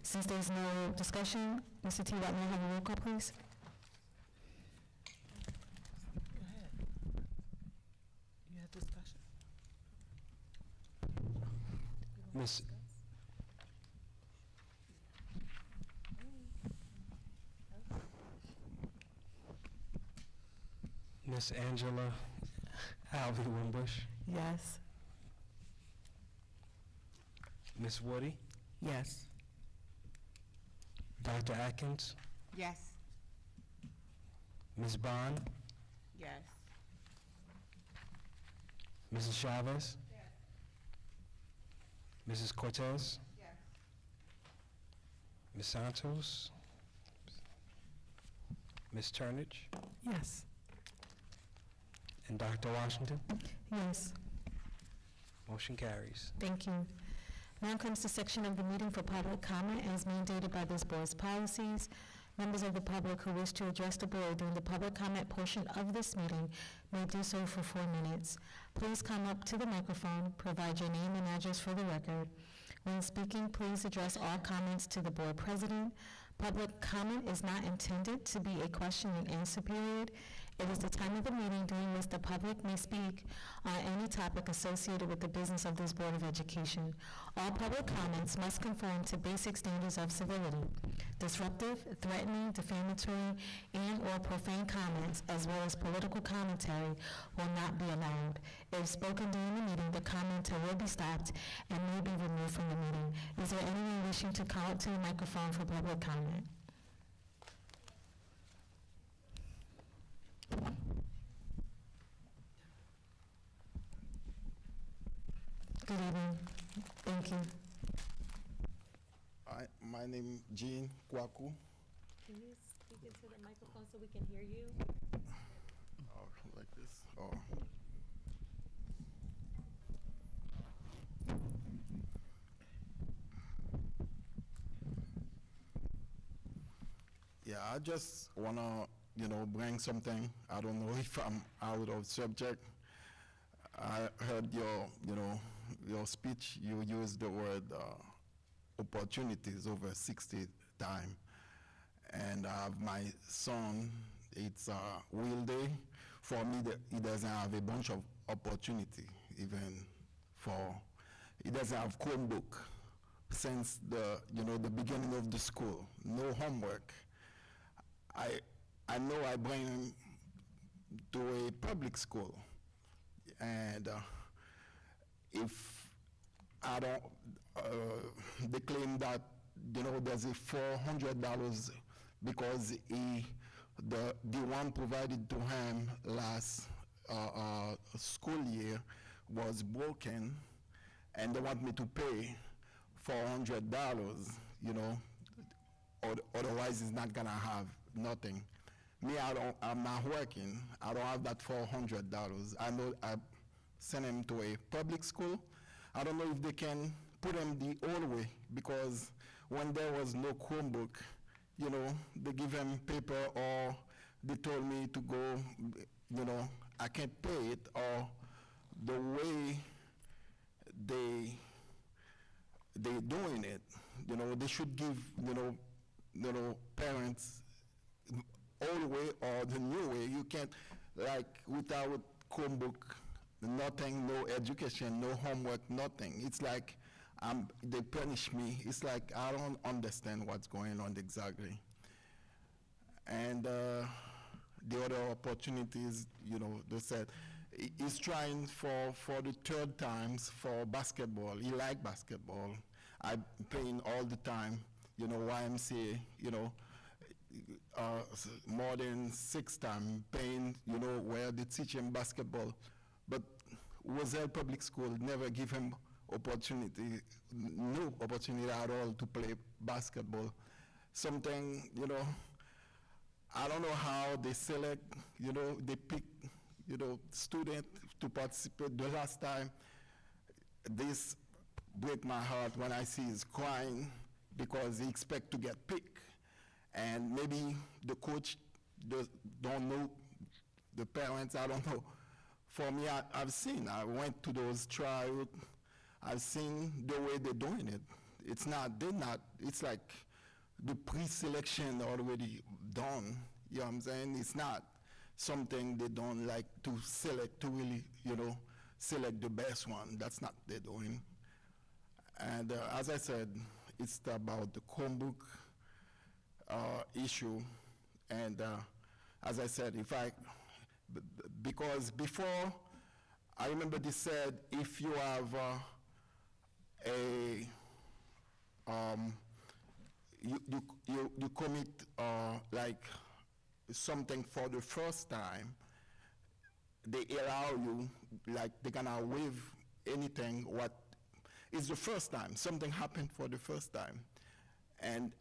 A: Since there's no discussion, Mr. T. Watt, may I have a roll call, please?
H: Go ahead. You had discussion.
I: Miss Angela Alvey Wimbush,
H: Yes.
I: Miss Woody,
H: Yes.
I: Dr. Atkins,
H: Yes.
I: Miss Bond,
H: Yes.
I: Mrs. Chavez, Mrs. Cortez,
H: Yes.
I: Miss Santos, Miss Turnage,
H: Yes.
I: and Dr. Washington.
A: Yes.
I: Motion carries.
A: Thank you. Now comes the section of the meeting for public comment as mandated by this board's policies. Members of the public who wish to address the board during the public comment portion of this meeting may do so for 4 minutes. Please come up to the microphone, provide your name and address for the record. When speaking, please address all comments to the board president. Public comment is not intended to be a question and answer period. It is the time of the meeting during which the public may speak on any topic associated with the business of this Board of Education. All public comments must conform to basic standards of civility. Disruptive, threatening, defamatory, and/or profane comments, as well as political commentary, will not be allowed. If spoken during the meeting, the commenter will be stopped and may be removed from the meeting. Is there anyone wishing to come up to the microphone for public comment? Good evening. Thank you.
J: My name Jean Kwaku.
F: Can you speak into the microphone so we can hear you?
J: Oh, like this. Oh. Yeah, I just wanna, bring something. I don't know if I'm out of subject. I heard your speech. You used the word opportunities over 60 times. And I have my son, it's a wheel day. For me, he doesn't have a bunch of opportunity, even he doesn't have Chromebook since the beginning of the school, no homework. I know I bring him to a public school, and if I don't, they claim that there's a $400 because the one provided to him last school year was broken, and they want me to pay $400, otherwise he's not gonna have nothing. Me, I'm not working. I don't have that $400. I know I sent him to a public school. I don't know if they can put him the old way, because when there was no Chromebook, they give him paper, or they told me to go, I can't pay it, or the way they're doing it, they should give, parents old way or the new way. You can't, like, without Chromebook, nothing, no education, no homework, nothing. It's like they punish me. It's like I don't understand what's going on exactly. And the other opportunities, they said, he's trying for the 3rd times for basketball. He likes basketball. I'm playing all the time, YMCA, more than 6 times paying, where they teach him basketball. But Roselle Public School never give him opportunity, no opportunity at all to play basketball. Something, I don't know how they select, they pick, student to participate. The last time, this break my heart when I see he's crying because he expect to get picked. And maybe the coach don't know the parents, I don't know. For me, I've seen, I went to those trials, I've seen the way they're doing it. It's like the pre-selection already done, you know what I'm saying? It's not something they don't like to select, to really, select the best one. That's not what they're doing. And as I said, it's about the Chromebook issue. And as I said, because before, I remember they said if you have you commit like something for the first time, they allow you, like they're gonna waive anything what is the first time, something happened for the first time. And,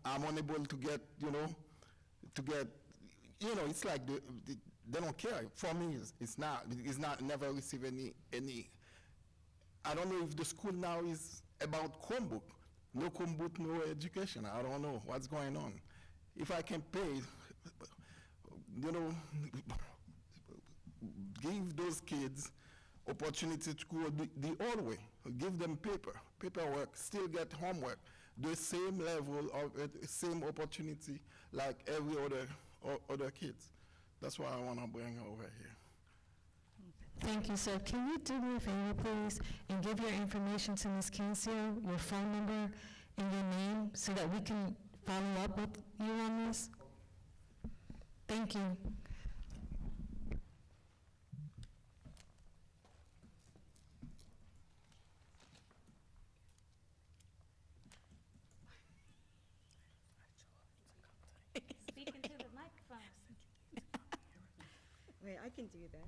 J: I'm unable to get, it's like they don't care. For me, it's not, never receive any, I don't know if the school now is about Chromebook. No Chromebook, no education. I don't know what's going on. If I can pay, give those kids opportunity to go the old way. Give them paperwork, still get homework, the same level of same opportunity like every other kids. That's why I want to bring her over here.
A: Thank you, sir. Can you do me a favor, please, and give your information to Ms. Cancio, your phone number and your name, so that we can follow up with you on this? Thank you.
F: Speak into the microphone.
H: Wait, I can do this.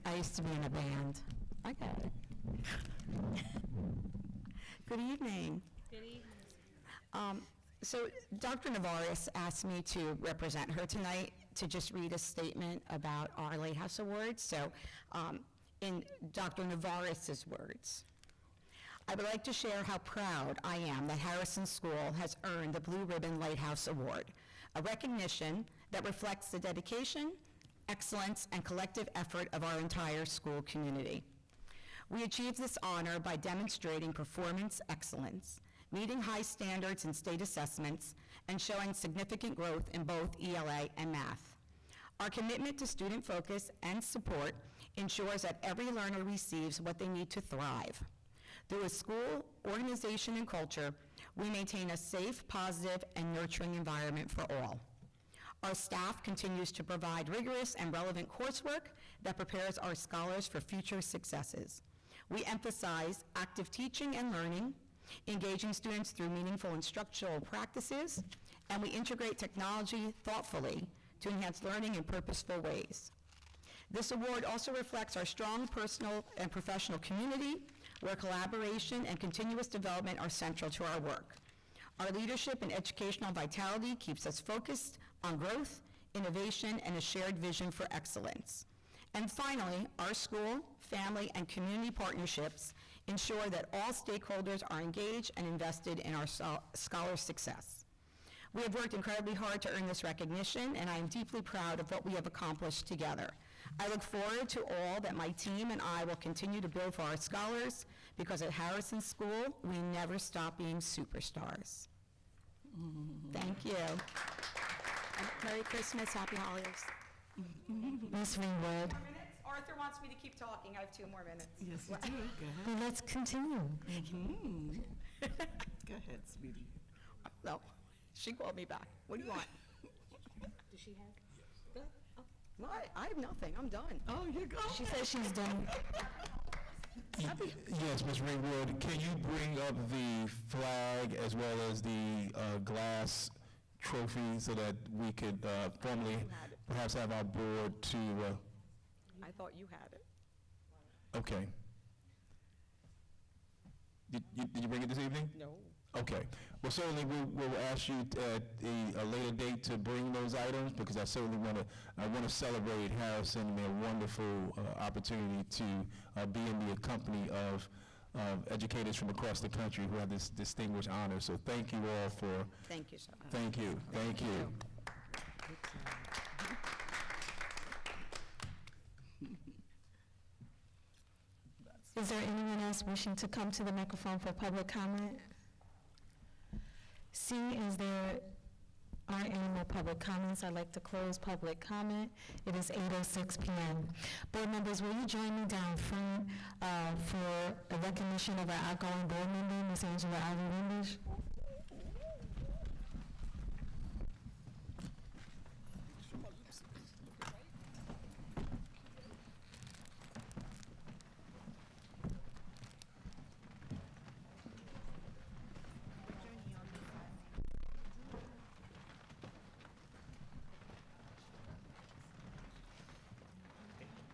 D: I used to be in a band. I got it. Good evening.
F: Good evening.
D: So Dr. Navarez asked me to represent her tonight to just read a statement about our Lighthouse Awards. So in Dr. Navarez's words, I would like to share how proud I am that Harrison School has earned the Blue Ribbon Lighthouse Award, a recognition that reflects the dedication, excellence, and collective effort of our entire school community. We achieved this honor by demonstrating performance excellence, meeting high standards in state assessments, and showing significant growth in both ELA and math. Our commitment to student focus and support ensures that every learner receives what they need to thrive. Through a school, organization, and culture, we maintain a safe, positive, and nurturing environment for all. Our staff continues to provide rigorous and relevant coursework that prepares our scholars for future successes. We emphasize active teaching and learning, engaging students through meaningful instructional practices, and we integrate technology thoughtfully to enhance learning in purposeful ways. This award also reflects our strong personal and professional community, where collaboration and continuous development are central to our work. Our leadership and educational vitality keeps us focused on growth, innovation, and a shared vision for excellence. And finally, our school, family, and community partnerships ensure that all stakeholders are engaged and invested in our scholars' success. We have worked incredibly hard to earn this recognition, and I am deeply proud of what we have accomplished together. I look forward to all that my team and I will continue to build for our scholars, because at Harrison School, we never stop being superstars. Thank you. Merry Christmas, happy holidays.
A: Ms. Ringwood,
K: Arthur wants me to keep talking. I have 2 more minutes.
H: Yes, you do. Go ahead.
A: well, let's continue.
H: Go ahead, sweetie.
D: No, she called me back. What do you want?
E: Does she have?
D: Go ahead. Oh, no, I have nothing. I'm done.
H: Oh, you go.
A: She says she's done.
B: Yes, Ms. Ringwood, can you bring up the flag as well as the glass trophy so that we could formally perhaps have our board to...
D: I thought you had it.
B: Okay. Did you bring it this evening?
D: No.
B: Okay. Well, certainly we'll ask you at a later date to bring those items, because I certainly want to celebrate Harrison and their wonderful opportunity to be in the company of educators from across the country who have this distinguished honor. So thank you all for,
D: Thank you so much.
B: thank you, thank you.
A: Is there anyone else wishing to come to the microphone for public comment? Seeing as there aren't any more public comments, I'd like to close public comment. It is 8:06 p.m. Board members, will you join me down front for the recognition of our outgoing board member, Ms. Angela Alvarez?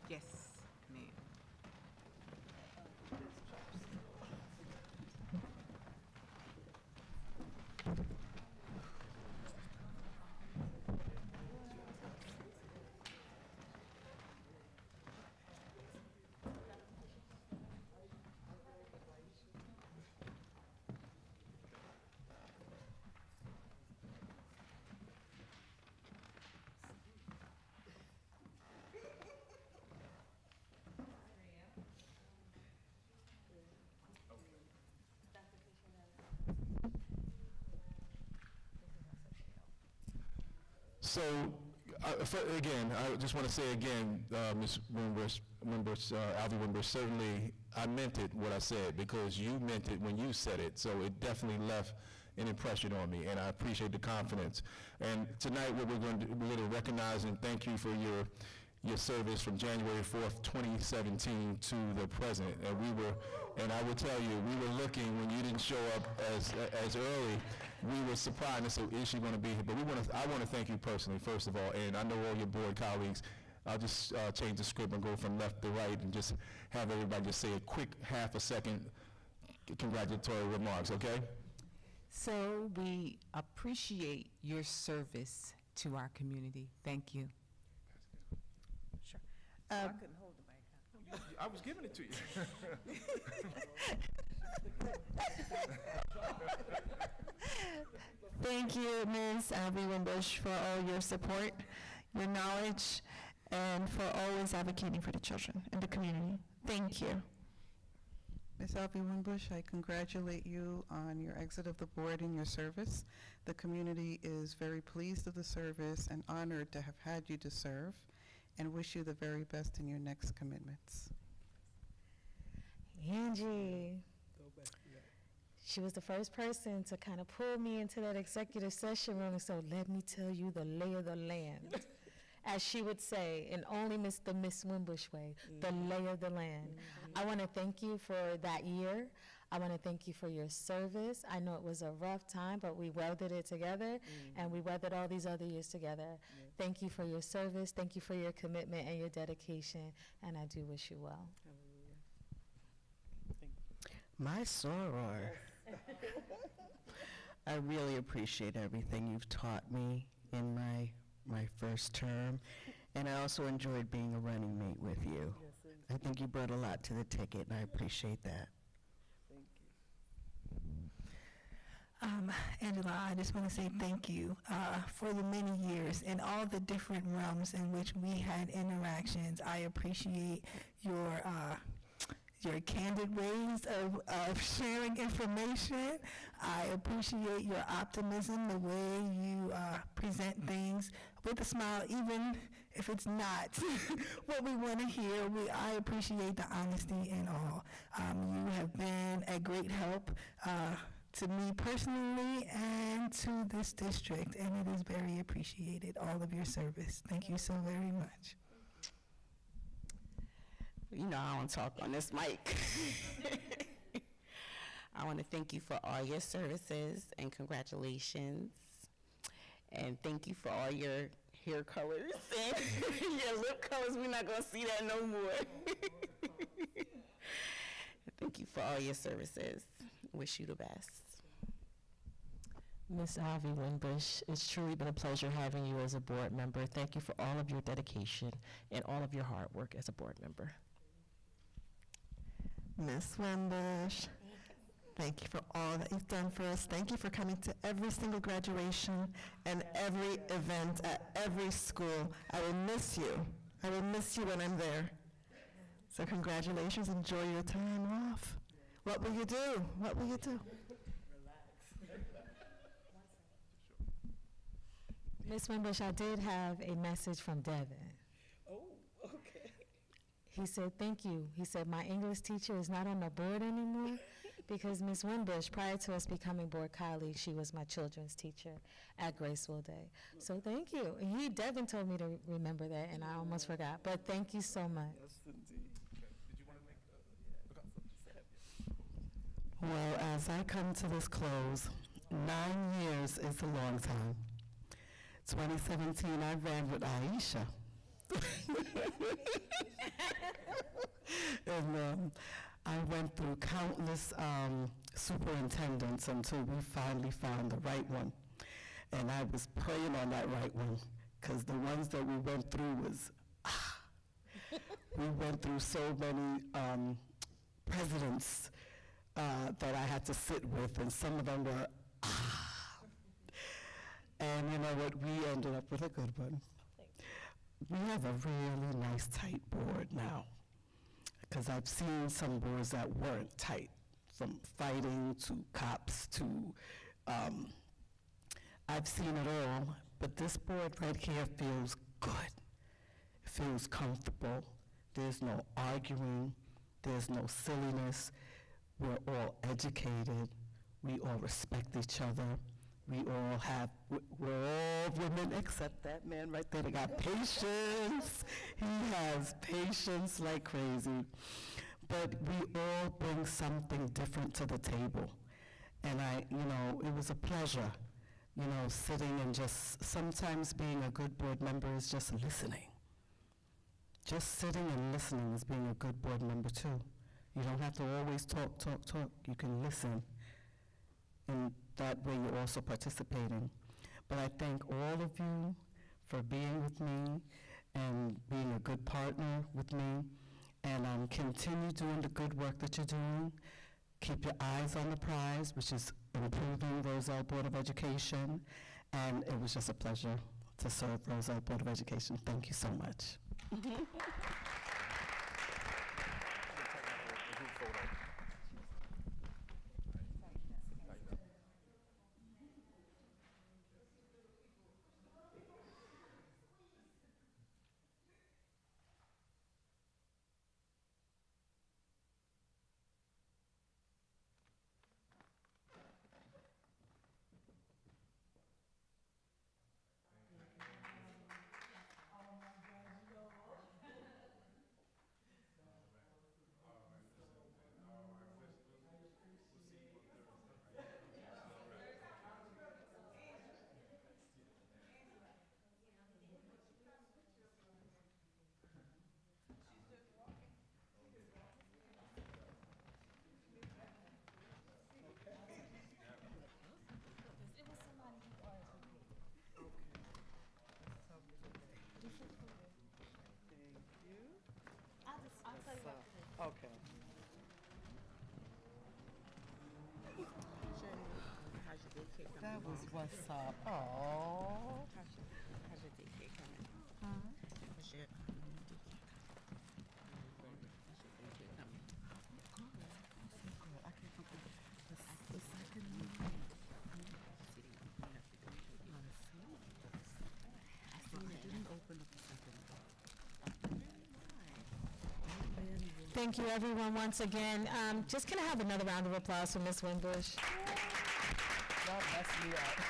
H: Yes, ma'am.
B: So, again, I just want to say again, Ms. Alvy Wimbush, certainly I meant it, what I said, because you meant it when you said it. So it definitely left an impression on me, and I appreciate the confidence. And tonight, what we're going to recognize and thank you for your service from January 4th, 2017 to the present. And I will tell you, we were looking when you didn't show up as early. We were surprised and said, is she going to be here? But I want to thank you personally, first of all, and I know all your board colleagues. I'll just change the script and go from left to right and just have everybody just say a quick half a second congratulatory remarks, okay?
H: So we appreciate your service to our community. Thank you.
E: Sure.
H: I couldn't hold the mic.
B: I was giving it to you.
A: Thank you, Ms. Alvy Wimbush, for all your support, your knowledge, and for always advocating for the children and the community. Thank you.
L: Ms. Alvy Wimbush, I congratulate you on your exit of the board and your service. The community is very pleased of the service and honored to have had you to serve, and wish you the very best in your next commitments.
A: Angie. She was the first person to kind of pull me into that executive session room and so let me tell you the lay of the land. As she would say, in only Miss Wimbush way, the lay of the land. I want to thank you for that year. I want to thank you for your service. I know it was a rough time, but we weathered it together, and we weathered all these other years together. Thank you for your service. Thank you for your commitment and your dedication, and I do wish you well.
M: My soror. I really appreciate everything you've taught me in my first term, and I also enjoyed being a running mate with you. I think you brought a lot to the ticket, and I appreciate that.
E: Angela, I just want to say thank you for the many years and all the different realms in which we had interactions. I appreciate your candid ways of sharing information. I appreciate your optimism, the way you present things with a smile, even if it's not what we want to hear. I appreciate the honesty and all. You have been a great help to me personally and to this district, and it is very appreciated, all of your service. Thank you so very much.
M: You know I don't talk on this mic. I want to thank you for all your services and congratulations. And thank you for all your hair colors and your lip colors. We're not going to see that no more. Thank you for all your services. Wish you the best.
N: Ms. Alvy Wimbush, it's truly been a pleasure having you as a board member. Thank you for all of your dedication and all of your hard work as a board member.
O: Miss Wimbush, thank you for all that you've done for us. Thank you for coming to every single graduation and every event at every school. I will miss you. I will miss you when I'm there. So congratulations. Enjoy your time off. What will you do? What will you do?
A: Ms. Wimbush, I did have a message from Devin.
O: Oh, okay.
A: He said, thank you. He said, my English teacher is not on the board anymore because Ms. Wimbush, prior to us becoming board colleagues, she was my children's teacher at Graceful Day. So thank you. Devin told me to remember that, and I almost forgot. But thank you so much.
O: Yes, indeed. Well, as I come to this close, 9 years is a long time. 2017, I ran with Aisha. And I went through countless superintendents until we finally found the right one. And I was praying on that right one, because the ones that we went through was, we went through so many presidents that I had to sit with, and some of them were, and you know what, we ended up with a good one. We have a really nice, tight board now, because I've seen some boards that weren't tight, from fighting to cops to, I've seen it all, but this board right here feels good. It feels comfortable. There's no arguing. There's no silliness. We're all educated. We all respect each other. We're all women except that man right there that got patience. He has patience like crazy. But we all bring something different to the table. And it was a pleasure, sitting and just, sometimes being a good board member is just listening. Just sitting and listening is being a good board member too. You don't have to always talk. You can listen. And that way you're also participating. But I thank all of you for being with me and being a good partner with me. And continue doing the good work that you're doing. Keep your eyes on the prize, which is improving Roselle Board of Education. And it was just a pleasure to serve Roselle Board of Education. Thank you so much. Okay. That was what's up. Oh.
P: How's your daycare coming? How's your daycare coming?
O: I can't forget the second one. I didn't open up the second one.
A: Thank you, everyone, once again. Just can I have another round of applause for Ms. Wimbush?
O: Y'all messed me up.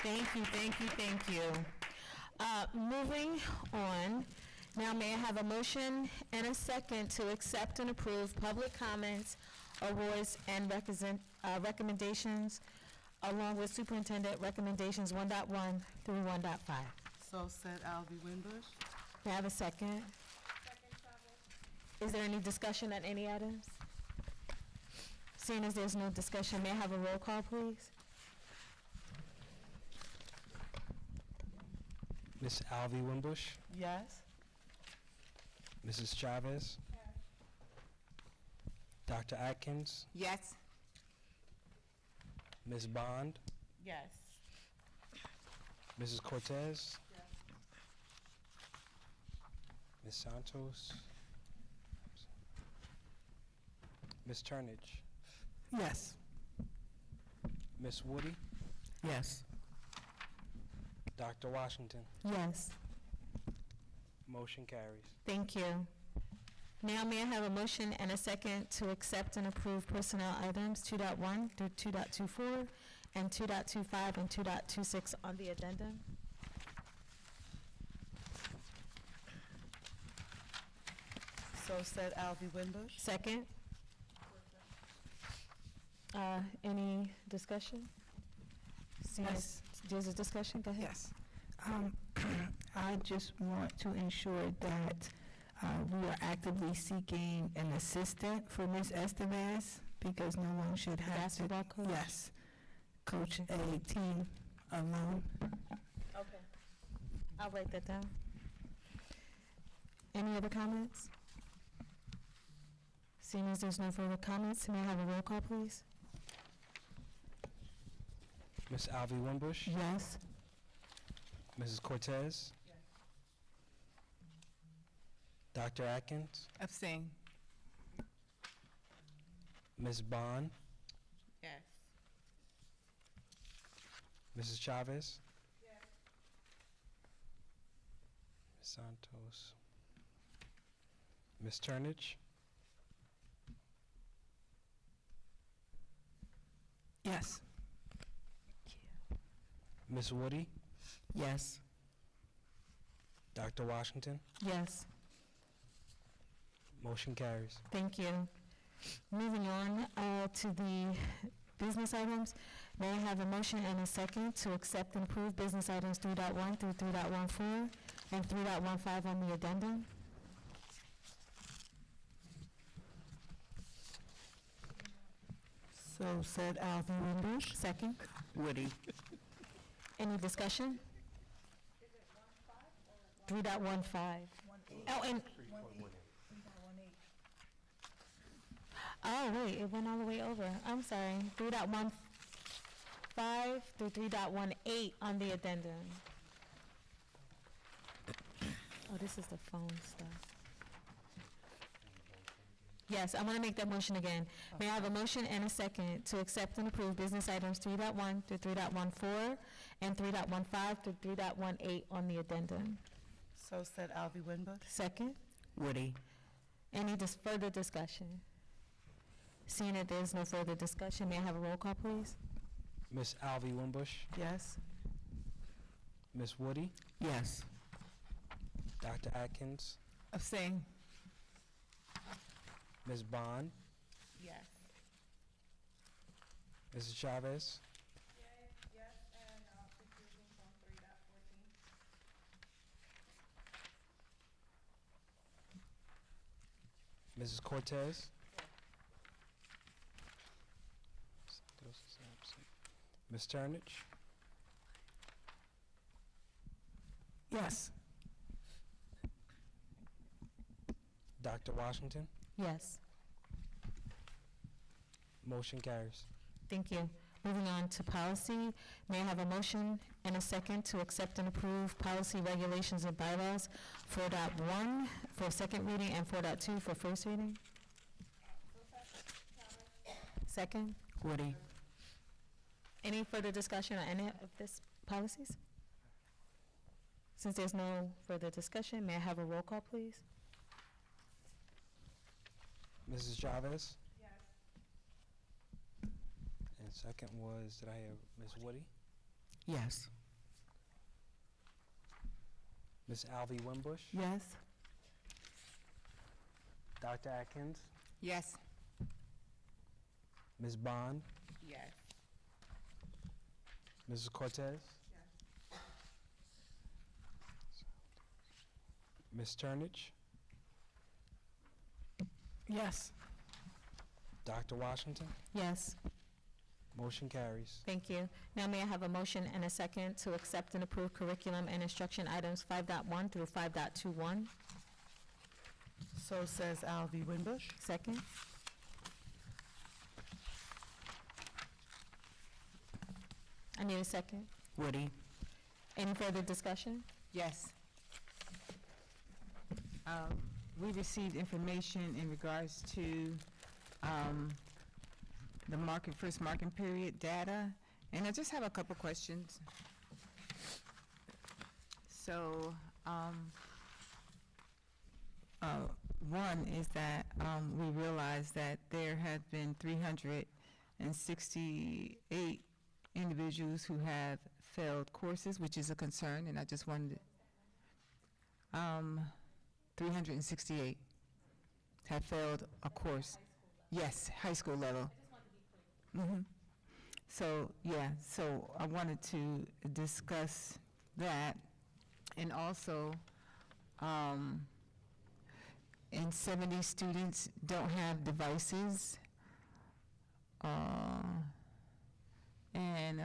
A: Thank you. Moving on, now may I have a motion and a second to accept and approve public comments, awards, and recommendations, along with superintendent recommendations 1.1 through 1.5.
L: So said Alvy Wimbush.
A: May I have a second? Is there any discussion on any items? Seeing as there's no discussion, may I have a roll call, please?
I: Miss Alvy Wimbush,
O: Yes.
I: Mrs. Chavez, Dr. Atkins,
H: Yes.
I: Ms. Bond,
F: Yes.
I: Mrs. Cortez, Ms. Santos, Ms. Turnage,
E: Yes.
I: Ms. Woody,
M: Yes.
I: Dr. Washington.
A: Yes.
I: Motion carries.
A: Thank you. Now may I have a motion and a second to accept and approve personnel items 2.1 through 2.24 and 2.25 and 2.26 on the addendum?
L: So said Alvy Winbush.
A: Second? Any discussion? Seeing
E: Yes.
A: There's a discussion, go ahead.
E: Yes. I just want to ensure that we are actively seeking an assistant for Ms. Estevez because no one should have
A: Basketball coach?
E: Yes, coach a team alone.
A: Okay. I'll write that down. Any other comments? Seeing as there's no further comments, may I have a roll call, please?
I: Ms. Alvy Winbush,
A: Yes.
I: Mrs. Cortez, Dr. Atkins,
H: Abstain.
I: Ms. Bond,
F: Yes.
I: Mrs. Chavez, Ms. Santos, Ms. Turnage,
E: Yes.
I: Ms. Woody,
M: Yes.
I: Dr. Washington.
A: Yes.
I: Motion carries.
A: Thank you. Moving on to the business items, may I have a motion and a second to accept and approve business items 3.1 through 3.14 and 3.15 on the addendum?
E: So said Alvy Winbush.
A: Second?
M: Woody.
A: Any discussion? 3.15. Oh, and, oh, wait, it went all the way over. I'm sorry. 3.15 through 3.18 on the addendum. Oh, this is the phone stuff. Yes, I want to make that motion again. May I have a motion and a second to accept and approve business items 3.1 through 3.14 and 3.15 through 3.18 on the addendum?
L: So said Alvy Winbush.
A: Second?
M: Woody.
A: Any further discussion? Seeing that there's no further discussion, may I have a roll call, please?
I: Ms. Alvy Winbush,
L: Yes.
I: Ms. Woody,
M: Yes.
I: Dr. Atkins,
H: Abstain.
I: Ms. Bond,
F: Yes.
I: Mrs. Chavez,
K: Yes, and recusing from 3.14.
I: Mrs. Cortez. Santos is absent. Ms. Turnage,
E: Yes.
I: Dr. Washington.
A: Yes.
I: Motion carries.
A: Thank you. Moving on to policy, may I have a motion and a second to accept and approve policy regulations and bylaws 4.1 for second reading and 4.2 for first reading? Second?
M: Woody.
A: Any further discussion on any of these policies? Since there's no further discussion, may I have a roll call, please?
I: Mrs. Chavez,
K: Yes.
I: and second was, did I hear Ms. Woody?
M: Yes.
I: Ms. Alvy Winbush,
E: Yes.
I: Dr. Atkins,
H: Yes.
I: Ms. Bond,
F: Yes.
I: Mrs. Cortez, Ms. Turnage,
E: Yes.
I: Dr. Washington.
A: Yes.
I: Motion carries.
A: Thank you. Now may I have a motion and a second to accept and approve curriculum and instruction items 5.1 through 5.21?
L: So says Alvy Winbush.
A: Second?
N: I need a second.
M: Woody.
N: Any further discussion?
H: Yes. We received information in regards to the first marking period data, and I just have a couple questions. So, one is that we realized that there have been 368 individuals who have failed courses, which is a concern, and I just wanted 368 have failed a course. Yes, high school level. So, yeah, so I wanted to discuss that, and also, and 70 students don't have devices, and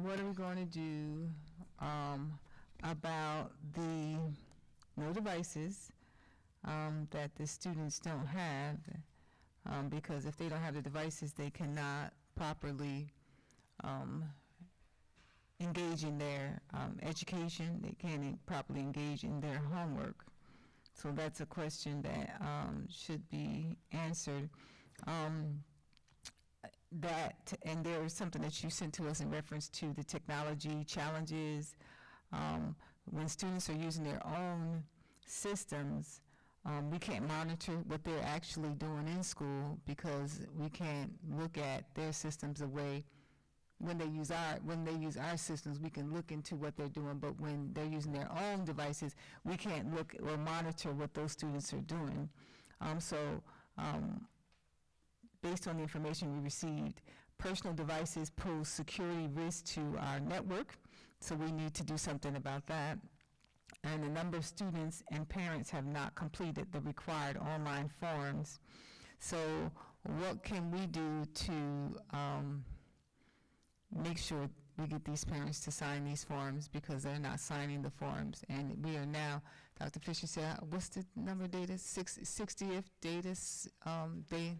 H: what are we going to do about the no devices that the students don't have, because if they don't have the devices, they cannot properly engage in their education. They can't properly engage in their homework. So that's a question that should be answered. And there was something that you sent to us in reference to the technology challenges. When students are using their own systems, we can't monitor what they're actually doing in school because we can't look at their systems away. When they use our systems, we can look into what they're doing, but when they're using their own devices, we can't look or monitor what those students are doing. Based on the information we received, personal devices pose security risks to our network, so we need to do something about that. And a number of students and parents have not completed the required online forms. So what can we do to make sure we get these parents to sign these forms, because they're not signing the forms? And we are now, Dr. Fisher said, what's the number of data? 60th data day,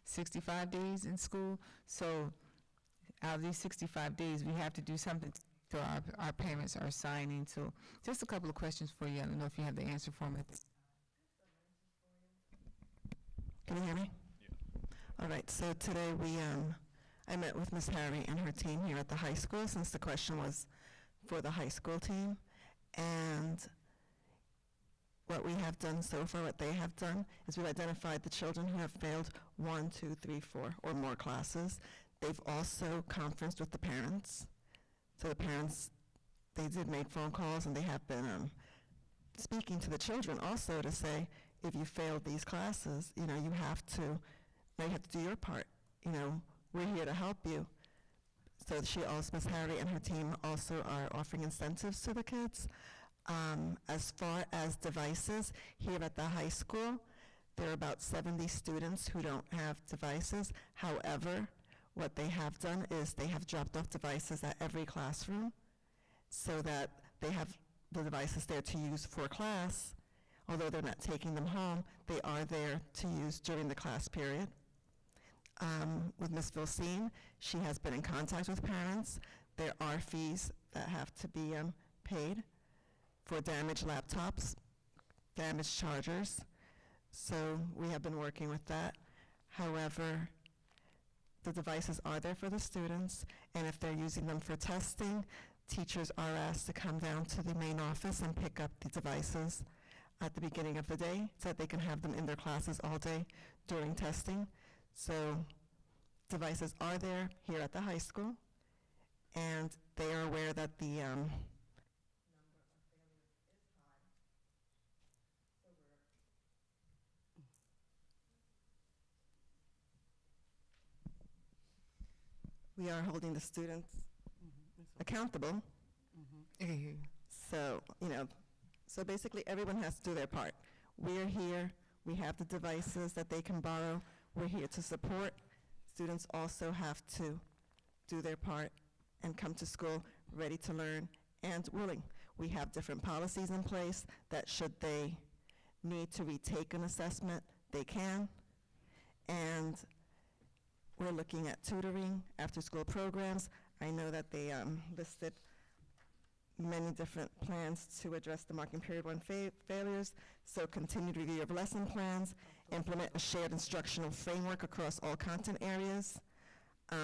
H: 65 days in school. So out of these 65 days, we have to do something so our parents are signing. So just a couple of questions for you. I don't know if you have the answer for me.
Q: Can you hear me? Yeah. All right, so today I met with Ms. Harry and her team here at the high school, since the question was for the high school team. And what we have done so far, what they have done, is we've identified the children who have failed 1, 2, 3, 4, or more classes. They've also conferenced with the parents. So the parents, they did make phone calls, and they have been speaking to the children also to say, if you failed these classes, you have to do your part. We're here to help you. So Ms. Harry and her team also are offering incentives to the kids. As far as devices, here at the high school, there are about 70 students who don't have devices. However, what they have done is they have dropped off devices at every classroom so that they have the devices there to use for class. Although they're not taking them home, they are there to use during the class period. With Ms. Vilsine, she has been in contact with parents. There are fees that have to be paid for damaged laptops, damaged chargers. So we have been working with that. However, the devices are there for the students, and if they're using them for testing, teachers are asked to come down to the main office and pick up the devices at the beginning of the day so that they can have them in their classes all day during testing. So devices are there here at the high school, and they are aware that the number of failures is high. So we are holding the students accountable. So, so basically everyone has to do their part. We're here, we have the devices that they can borrow, we're here to support. Students also have to do their part and come to school ready to learn and willing. We have different policies in place that should they need to retake an assessment, they can. And we're looking at tutoring, after-school programs. I know that they listed many different plans to address the marking period 1 failures, so continued review of lesson plans, implement a shared instructional framework across all content areas,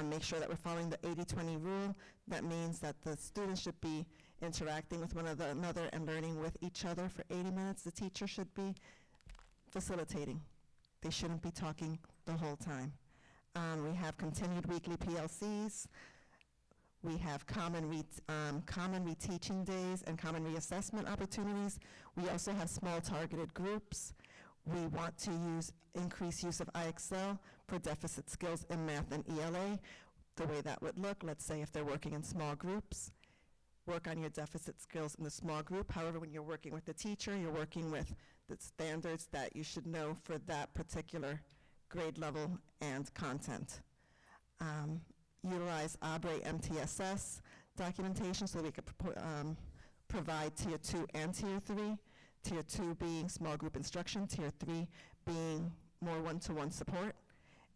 Q: make sure that we're following the 80-20 rule. That means that the students should be interacting with one another and learning with each other for 80 minutes. The teacher should be facilitating. They shouldn't be talking the whole time. We have continued weekly PLCs. We have common reteaching days and common reassessment opportunities. We also have small targeted groups. We want to increase use of IXL for deficit skills in math and ELA. The way that would look, let's say if they're working in small groups, work on your deficit skills in the small group. However, when you're working with the teacher, you're working with the standards that you should know for that particular grade level and content. Utilize ABRE MTSS documentation so we could provide Tier 2 and Tier 3. Tier 2 being small group instruction, Tier 3 being more one-to-one support.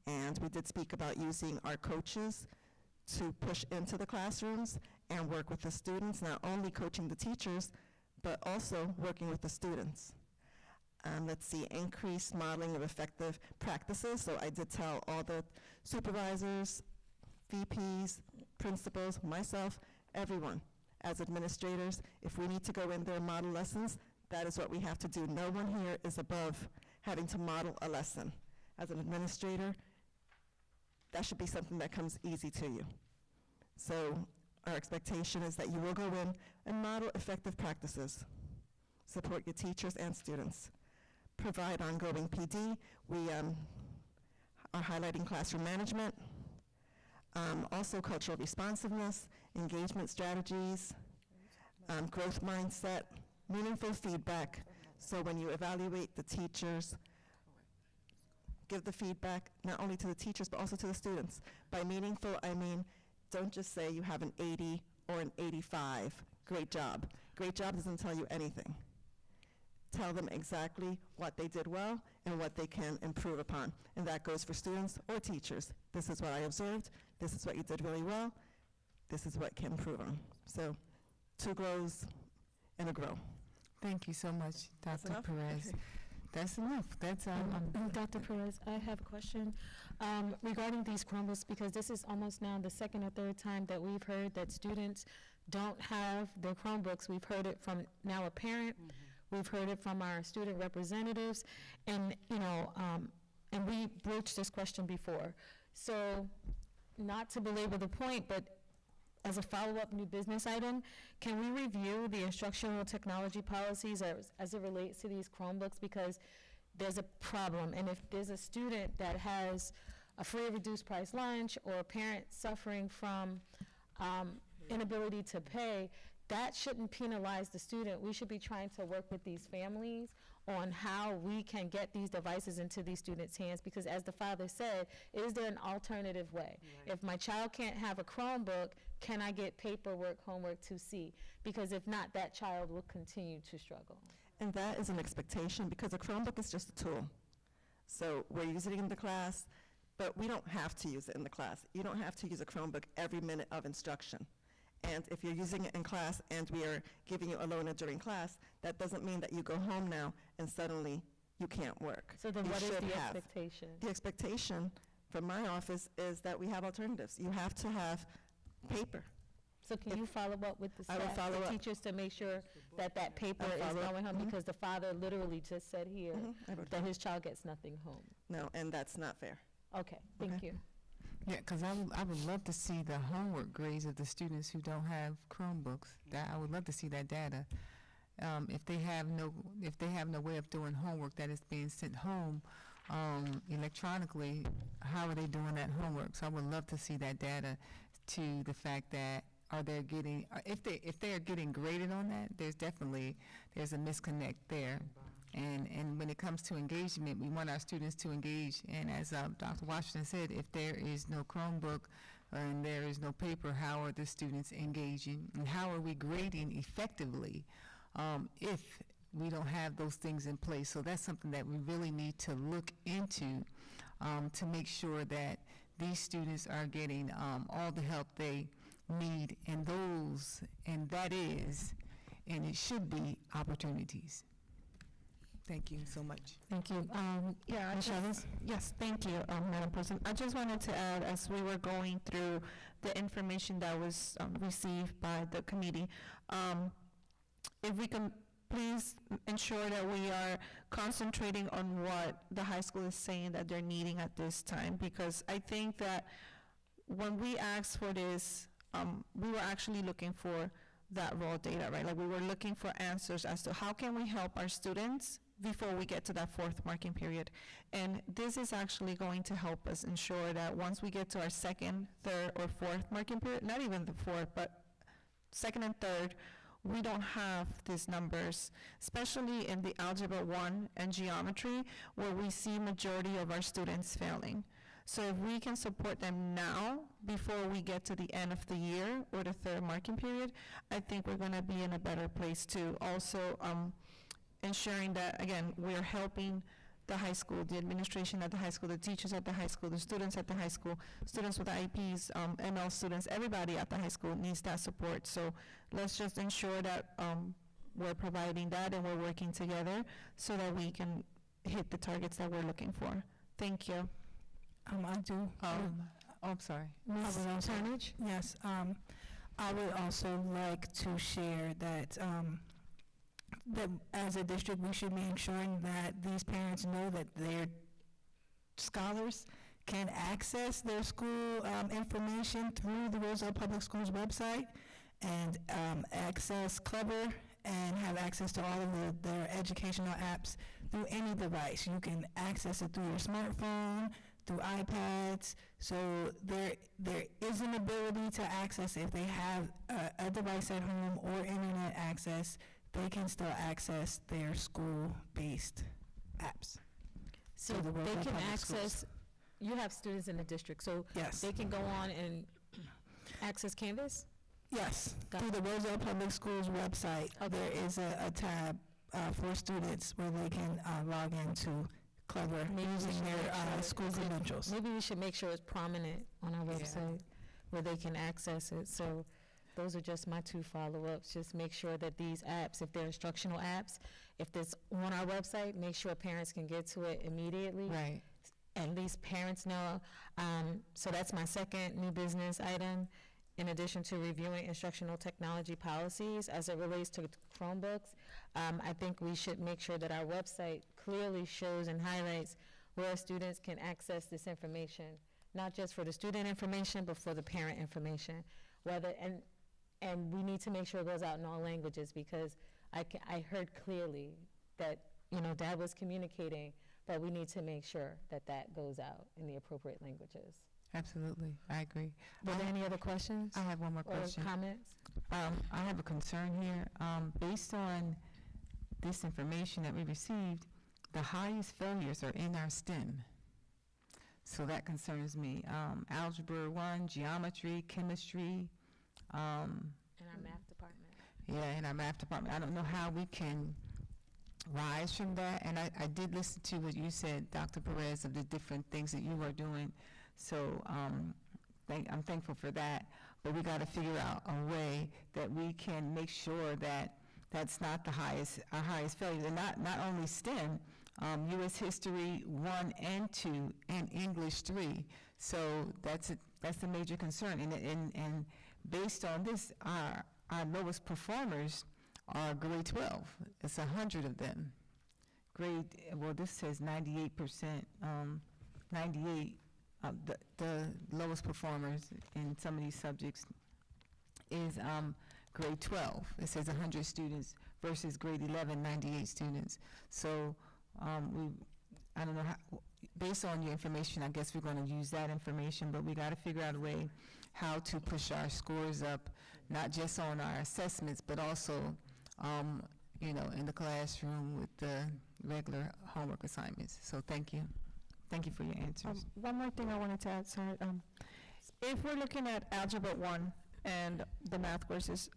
Q: And we did speak about using our coaches to push into the classrooms and work with the students, not only coaching the teachers, but also working with the students. Let's see, increased modeling of effective practices. So I did tell all the supervisors, VPs, principals, myself, everyone, as administrators, if we need to go in there and model lessons, that is what we have to do. No one here is above having to model a lesson. As an administrator, that should be something that comes easy to you. So our expectation is that you will go in and model effective practices. Support your teachers and students. Provide ongoing PD. We are highlighting classroom management. Also cultural responsiveness, engagement strategies, growth mindset, meaningful feedback. So when you evaluate the teachers, give the feedback not only to the teachers but also to the students. By meaningful, I mean don't just say you have an 80 or an 85. Great job. Great job doesn't tell you anything. Tell them exactly what they did well and what they can improve upon. And that goes for students or teachers. This is what I observed. This is what you did really well. This is what can improve on. So 2 grows and a grow.
H: Thank you so much, Dr.
Q: enough?
H: Perez. That's enough. That's
N: Dr. Perez, I have a question regarding these Chromebooks, because this is almost now the second or third time that we've heard that students don't have their Chromebooks. We've heard it from now a parent. We've heard it from our student representatives, and and we broached this question before. So, not to belabor the point, but as a follow-up new business item, can we review the instructional technology policies as it relates to these Chromebooks? Because there's a problem, and if there's a student that has a free or reduced price lunch, or a parent suffering from inability to pay, that shouldn't penalize the student. We should be trying to work with these families on how we can get these devices into these students' hands, because as the father said, is there an alternative way? Right. If my child can't have a Chromebook, can I get paperwork, homework to see? Because if not, that child will continue to struggle.
Q: And that is an expectation, because a Chromebook is just a tool. So we're using it in the class, but we don't have to use it in the class. You don't have to use a Chromebook every minute of instruction. And if you're using it in class and we are giving you a loaner during class, that doesn't mean that you go home now and suddenly you can't work.
N: So then
Q: you
N: what is the
Q: have.
N: expectation?
Q: The expectation from my office is that we have alternatives. You have to have paper.
N: So can you follow up with the
Q: I will
N: staff,
Q: follow
N: the
Q: up.
N: teachers, to make sure that that paper
Q: I'll
N: is
Q: follow up.
N: going home? Because the father literally just said here
Q: I will
N: that his child gets nothing home.
Q: No, and that's not fair.
N: Okay, thank
Q: Okay.
N: you.
H: Yeah, because I would love to see the homework grades of the students who don't have Chromebooks. I would love to see that data. If they have no way of doing homework that is being sent home electronically, how are they doing that homework? So I would love to see that data, to the fact that if they are getting graded on that, there's a disconnect there. And when it comes to engagement, we want our students to engage. And as Dr. Washington said, if there is no Chromebook and there is no paper, how are the students engaging? And how are we grading effectively if we don't have those things in place? So that's something that we really need to look into to make sure that these students are getting all the help they need, and that is, and it should be opportunities. Thank you so much.
N: Thank you.
Q: Yeah,
N: Ms. Chavez?
Q: yes, thank you, Madam President. I just wanted to add, as we were going through the information that was received by the committee, if we can please ensure that we are concentrating on what the high school is saying that they're needing at this time, because I think that when we asked for this, we were actually looking for that raw data, right? Like, we were looking for answers as to how can we help our students before we get to that fourth marking period. And this is actually going to help us ensure that once we get to our second, third, or fourth marking period, not even the fourth, but second and third, we don't have these numbers, especially in the Algebra 1 and Geometry, where we see majority of our students failing. So if we can support them now, before we get to the end of the year or the third marking period, I think we're gonna be in a better place to also ensuring that, again, we're helping the high school, the administration at the high school, the teachers at the high school, the students at the high school, students with IEPs, ML students, everybody at the high school needs that support. So let's just ensure that we're providing that and we're working together so that we can hit the targets that we're looking for. Thank you.
E: I do.
H: I'm sorry.
N: Ms. Turnage?
E: Yes, I would also like to share that, that as a district, we should be ensuring that these parents know that their scholars can access their school information through the Roselle Public Schools website and access Clever and have access to all of their educational apps through any device. You can access it through your smartphone, through iPads. So there is an ability to access if they have a device at home or internet access. They can still access their school-based apps.
N: So
E: through the
N: they
E: Roselle
N: can
E: Public
N: access,
E: Schools.
N: you have students in the district, so
E: Yes.
N: they can go on and access Canvas?
E: Yes,
N: Got
E: through the Roselle Public Schools website, there is a tab for students where they can log into Clever using their school credentials.
N: Maybe we should make sure it's prominent on our website where they can access it. So those are just my two follow-ups. Just make sure that these apps, if they're instructional apps, if it's on our website, make sure parents can get to it immediately.
H: Right.
N: At least parents know. So that's my second new business item. In addition to reviewing instructional technology policies as it relates to Chromebooks, I think we should make sure that our website clearly shows and highlights where students can access this information, not just for the student information, but for the parent information. And we need to make sure it goes out in all languages, because I heard clearly that, Dad was communicating, but we need to make sure that that goes out in the appropriate languages.
H: Absolutely, I agree.
N: Were there any other questions?
H: I have one more
N: Or
H: question.
N: comments?
H: I have a concern here. Based on this information that we received, the highest failures are in our STEM. So that concerns me. Algebra 1, geometry, chemistry.
N: In our math department.
H: Yeah, in our math department. I don't know how we can rise from that. And I did listen to what you said, Dr. Perez, of the different things that you are doing. So I'm thankful for that. But we got to figure out a way that we can make sure that that's not our highest failure. And not only STEM, U.S. History 1 and 2, and English 3. So that's a major concern. And based on this, our lowest performers are grade 12. It's 100 of them. This says 98%, 98. The lowest performers in some of these subjects is grade 12. It says 100 students versus grade 11, 98 students. So I don't know how, based on your information, I guess we're going to use that information, but we got to figure out a way how to push our scores up, not just on our assessments, but also, in the classroom with the regular homework assignments. So thank you. Thank you for your answers.
Q: One more thing I wanted to add, sorry. If we're looking at Algebra 1 and the math courses,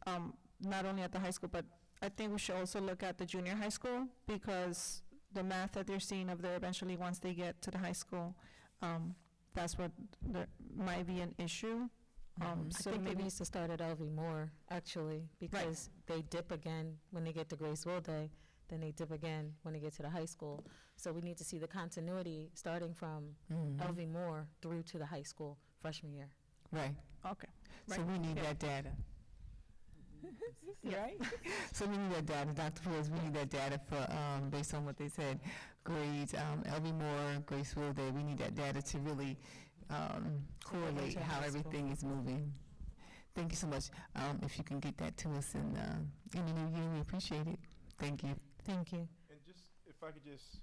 Q: not only at the high school, but I think we should also look at the junior high school, because the math that they're seeing up there eventually, once they get to the high school, that's what might be an issue
N: I think it needs to start at LV Moore, actually, because they dip again when they get to Grace Will Day, then they dip again when they get to the high school. So we need to see the continuity starting from LV Moore through to the high school freshman year.
H: Right.
E: Okay.
H: So we need that data.
E: Right?
H: So we need that data, Dr. Flores, we need that data for, based on what they said, grades, LV Moore, Grace Will Day, we need that data to really correlate
N: to
H: how
N: high school.
H: everything is moving. Thank you so much. If you can get that to us in the new year, we appreciate it. Thank you.
N: Thank you.
B: And just, if I could just.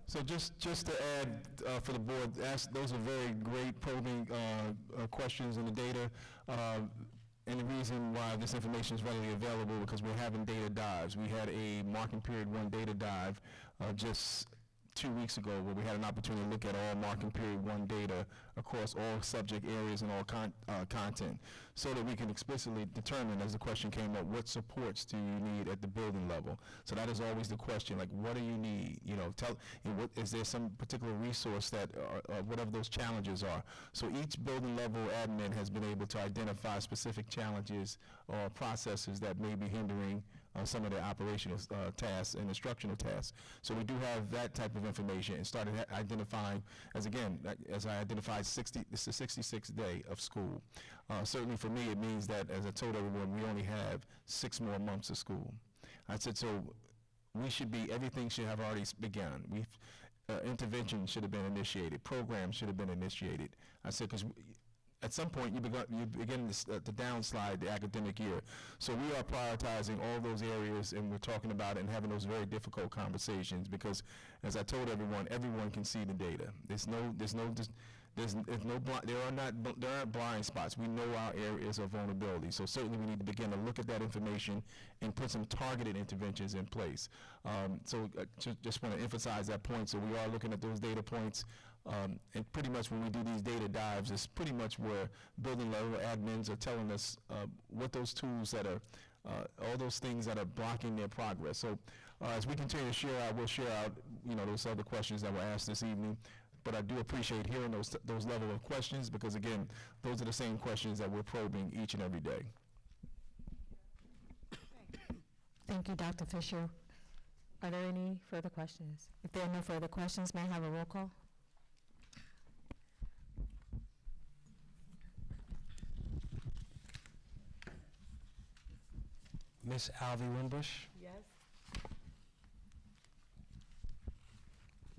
B: So just to add for the board, those are very great probing questions in the data. And the reason why this information is readily available because we're having data dives. We had a marking period 1 data dive just 2 weeks ago where we had an opportunity to look at all marking period 1 data across all subject areas and all content so that we can explicitly determine, as the question came up, what supports do you need at the building level? So that is always the question, like what do you need? You know, what, is there some particular resource that, whatever those challenges are. So each building level admin has been able to identify specific challenges or processes that may be hindering some of the operational tasks and instructional tasks. So we do have that type of information and started identifying, as I identified, this is the 66th day of school. Certainly for me, it means that, as I told everyone, we only have 6 more months of school. I said, so everything should have already begun. Intervention should have been initiated. Programs should have been initiated. I said, because at some point you begin to downslide the academic year. So we are prioritizing all those areas, and we're talking about it and having those very difficult conversations because, as I told everyone can see the data. There aren't blind spots. We know our areas of vulnerability. So certainly we need to begin to look at that information and put some targeted interventions in place. Just want to emphasize that point. So we are looking at those data points. And pretty much when we do these data dives, it's pretty much where building level admins are telling us what those tools that are, all those things that are blocking their progress. So as we continue to share out, we'll share out, those other questions that were asked this evening. But I do appreciate hearing those level of questions because, again, those are the same questions that we're probing each and every day.
N: Thank you, Dr. Fisher. Are there any further questions? If there are no further questions, may I have a roll call?
I: Miss Alvy Winbush,
E: Yes.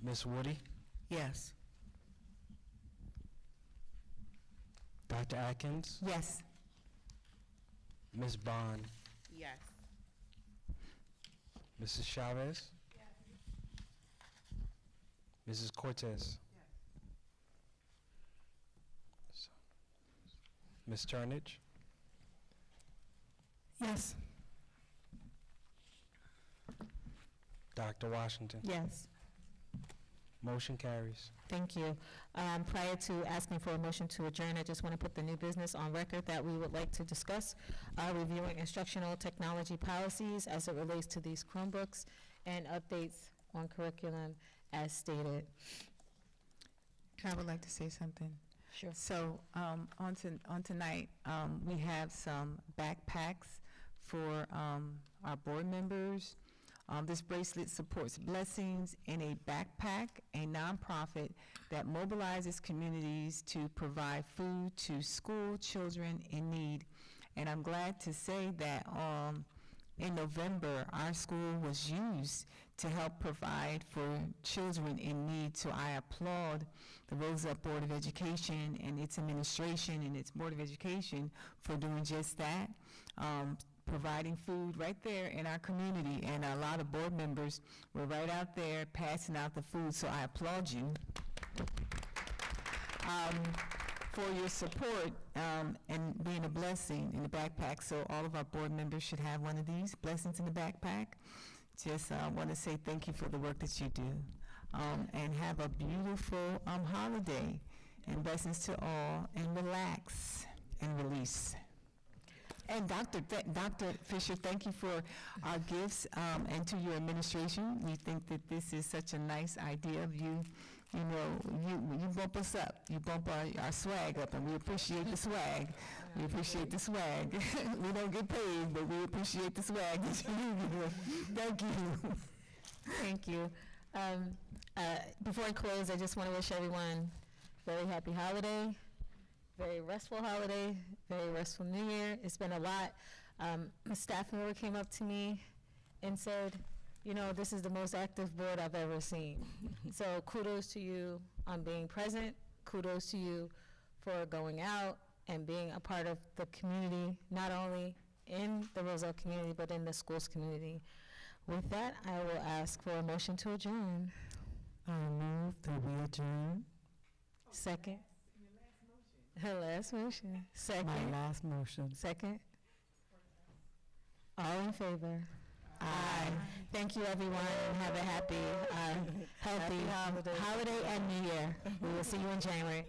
I: Miss Woody,
M: Yes.
I: Dr. Atkins,
H: Yes.
I: Miss Bond,
P: Yes.
I: Mrs. Chavez, Mrs. Cortez, Miss Turnage,
E: Yes.
I: Dr. Washington.
N: Yes.
I: Motion carries.
N: Thank you. Prior to asking for a motion to adjourn, I just want to put the new business on record that we would like to discuss reviewing instructional technology policies as it relates to these Chromebooks and updates on curriculum as stated.
H: I would like to say something.
N: Sure.
H: So on tonight, we have some backpacks for our board members. This bracelet supports Blessings in a Backpack, a nonprofit that mobilizes communities to provide food to school children in need. And I'm glad to say that in November, our school was used to help provide for children in need. So I applaud the Roselle Board of Education and its administration and its Board of Education for doing just that. Providing food right there in our community, and a lot of board members were right out there passing out the food, so I applaud you for your support and being a blessing in the backpack. So all of our board members should have one of these, Blessings in the Backpack. Just want to say thank you for the work that you do, and have a beautiful holiday, and blessings to all, and relax and release. And Dr. Fisher, thank you for our gifts, and to your administration. We think that this is such a nice idea of you. You know, you bump us up. You bump our swag up, and we appreciate the swag. We appreciate the swag. We don't get paid, but we appreciate the swag that you give. Thank you.
N: Thank you. Before I close, I just want to wish everyone a very happy holiday, very restful holiday, very restful New Year. It's been a lot. A staff member came up to me and said, you know, this is the most active board I've ever seen. So kudos to you on being present. Kudos to you for going out and being a part of the community, not only in the Roselle community, but in the schools community. With that, I will ask for a motion to adjourn.
O: I move that we adjourn.
N: Second. Her last motion. Second.
O: My last motion.
N: Second. All in favor? Aye. Thank you, everyone, and have a happy, healthy holiday and New Year. We will see you in January.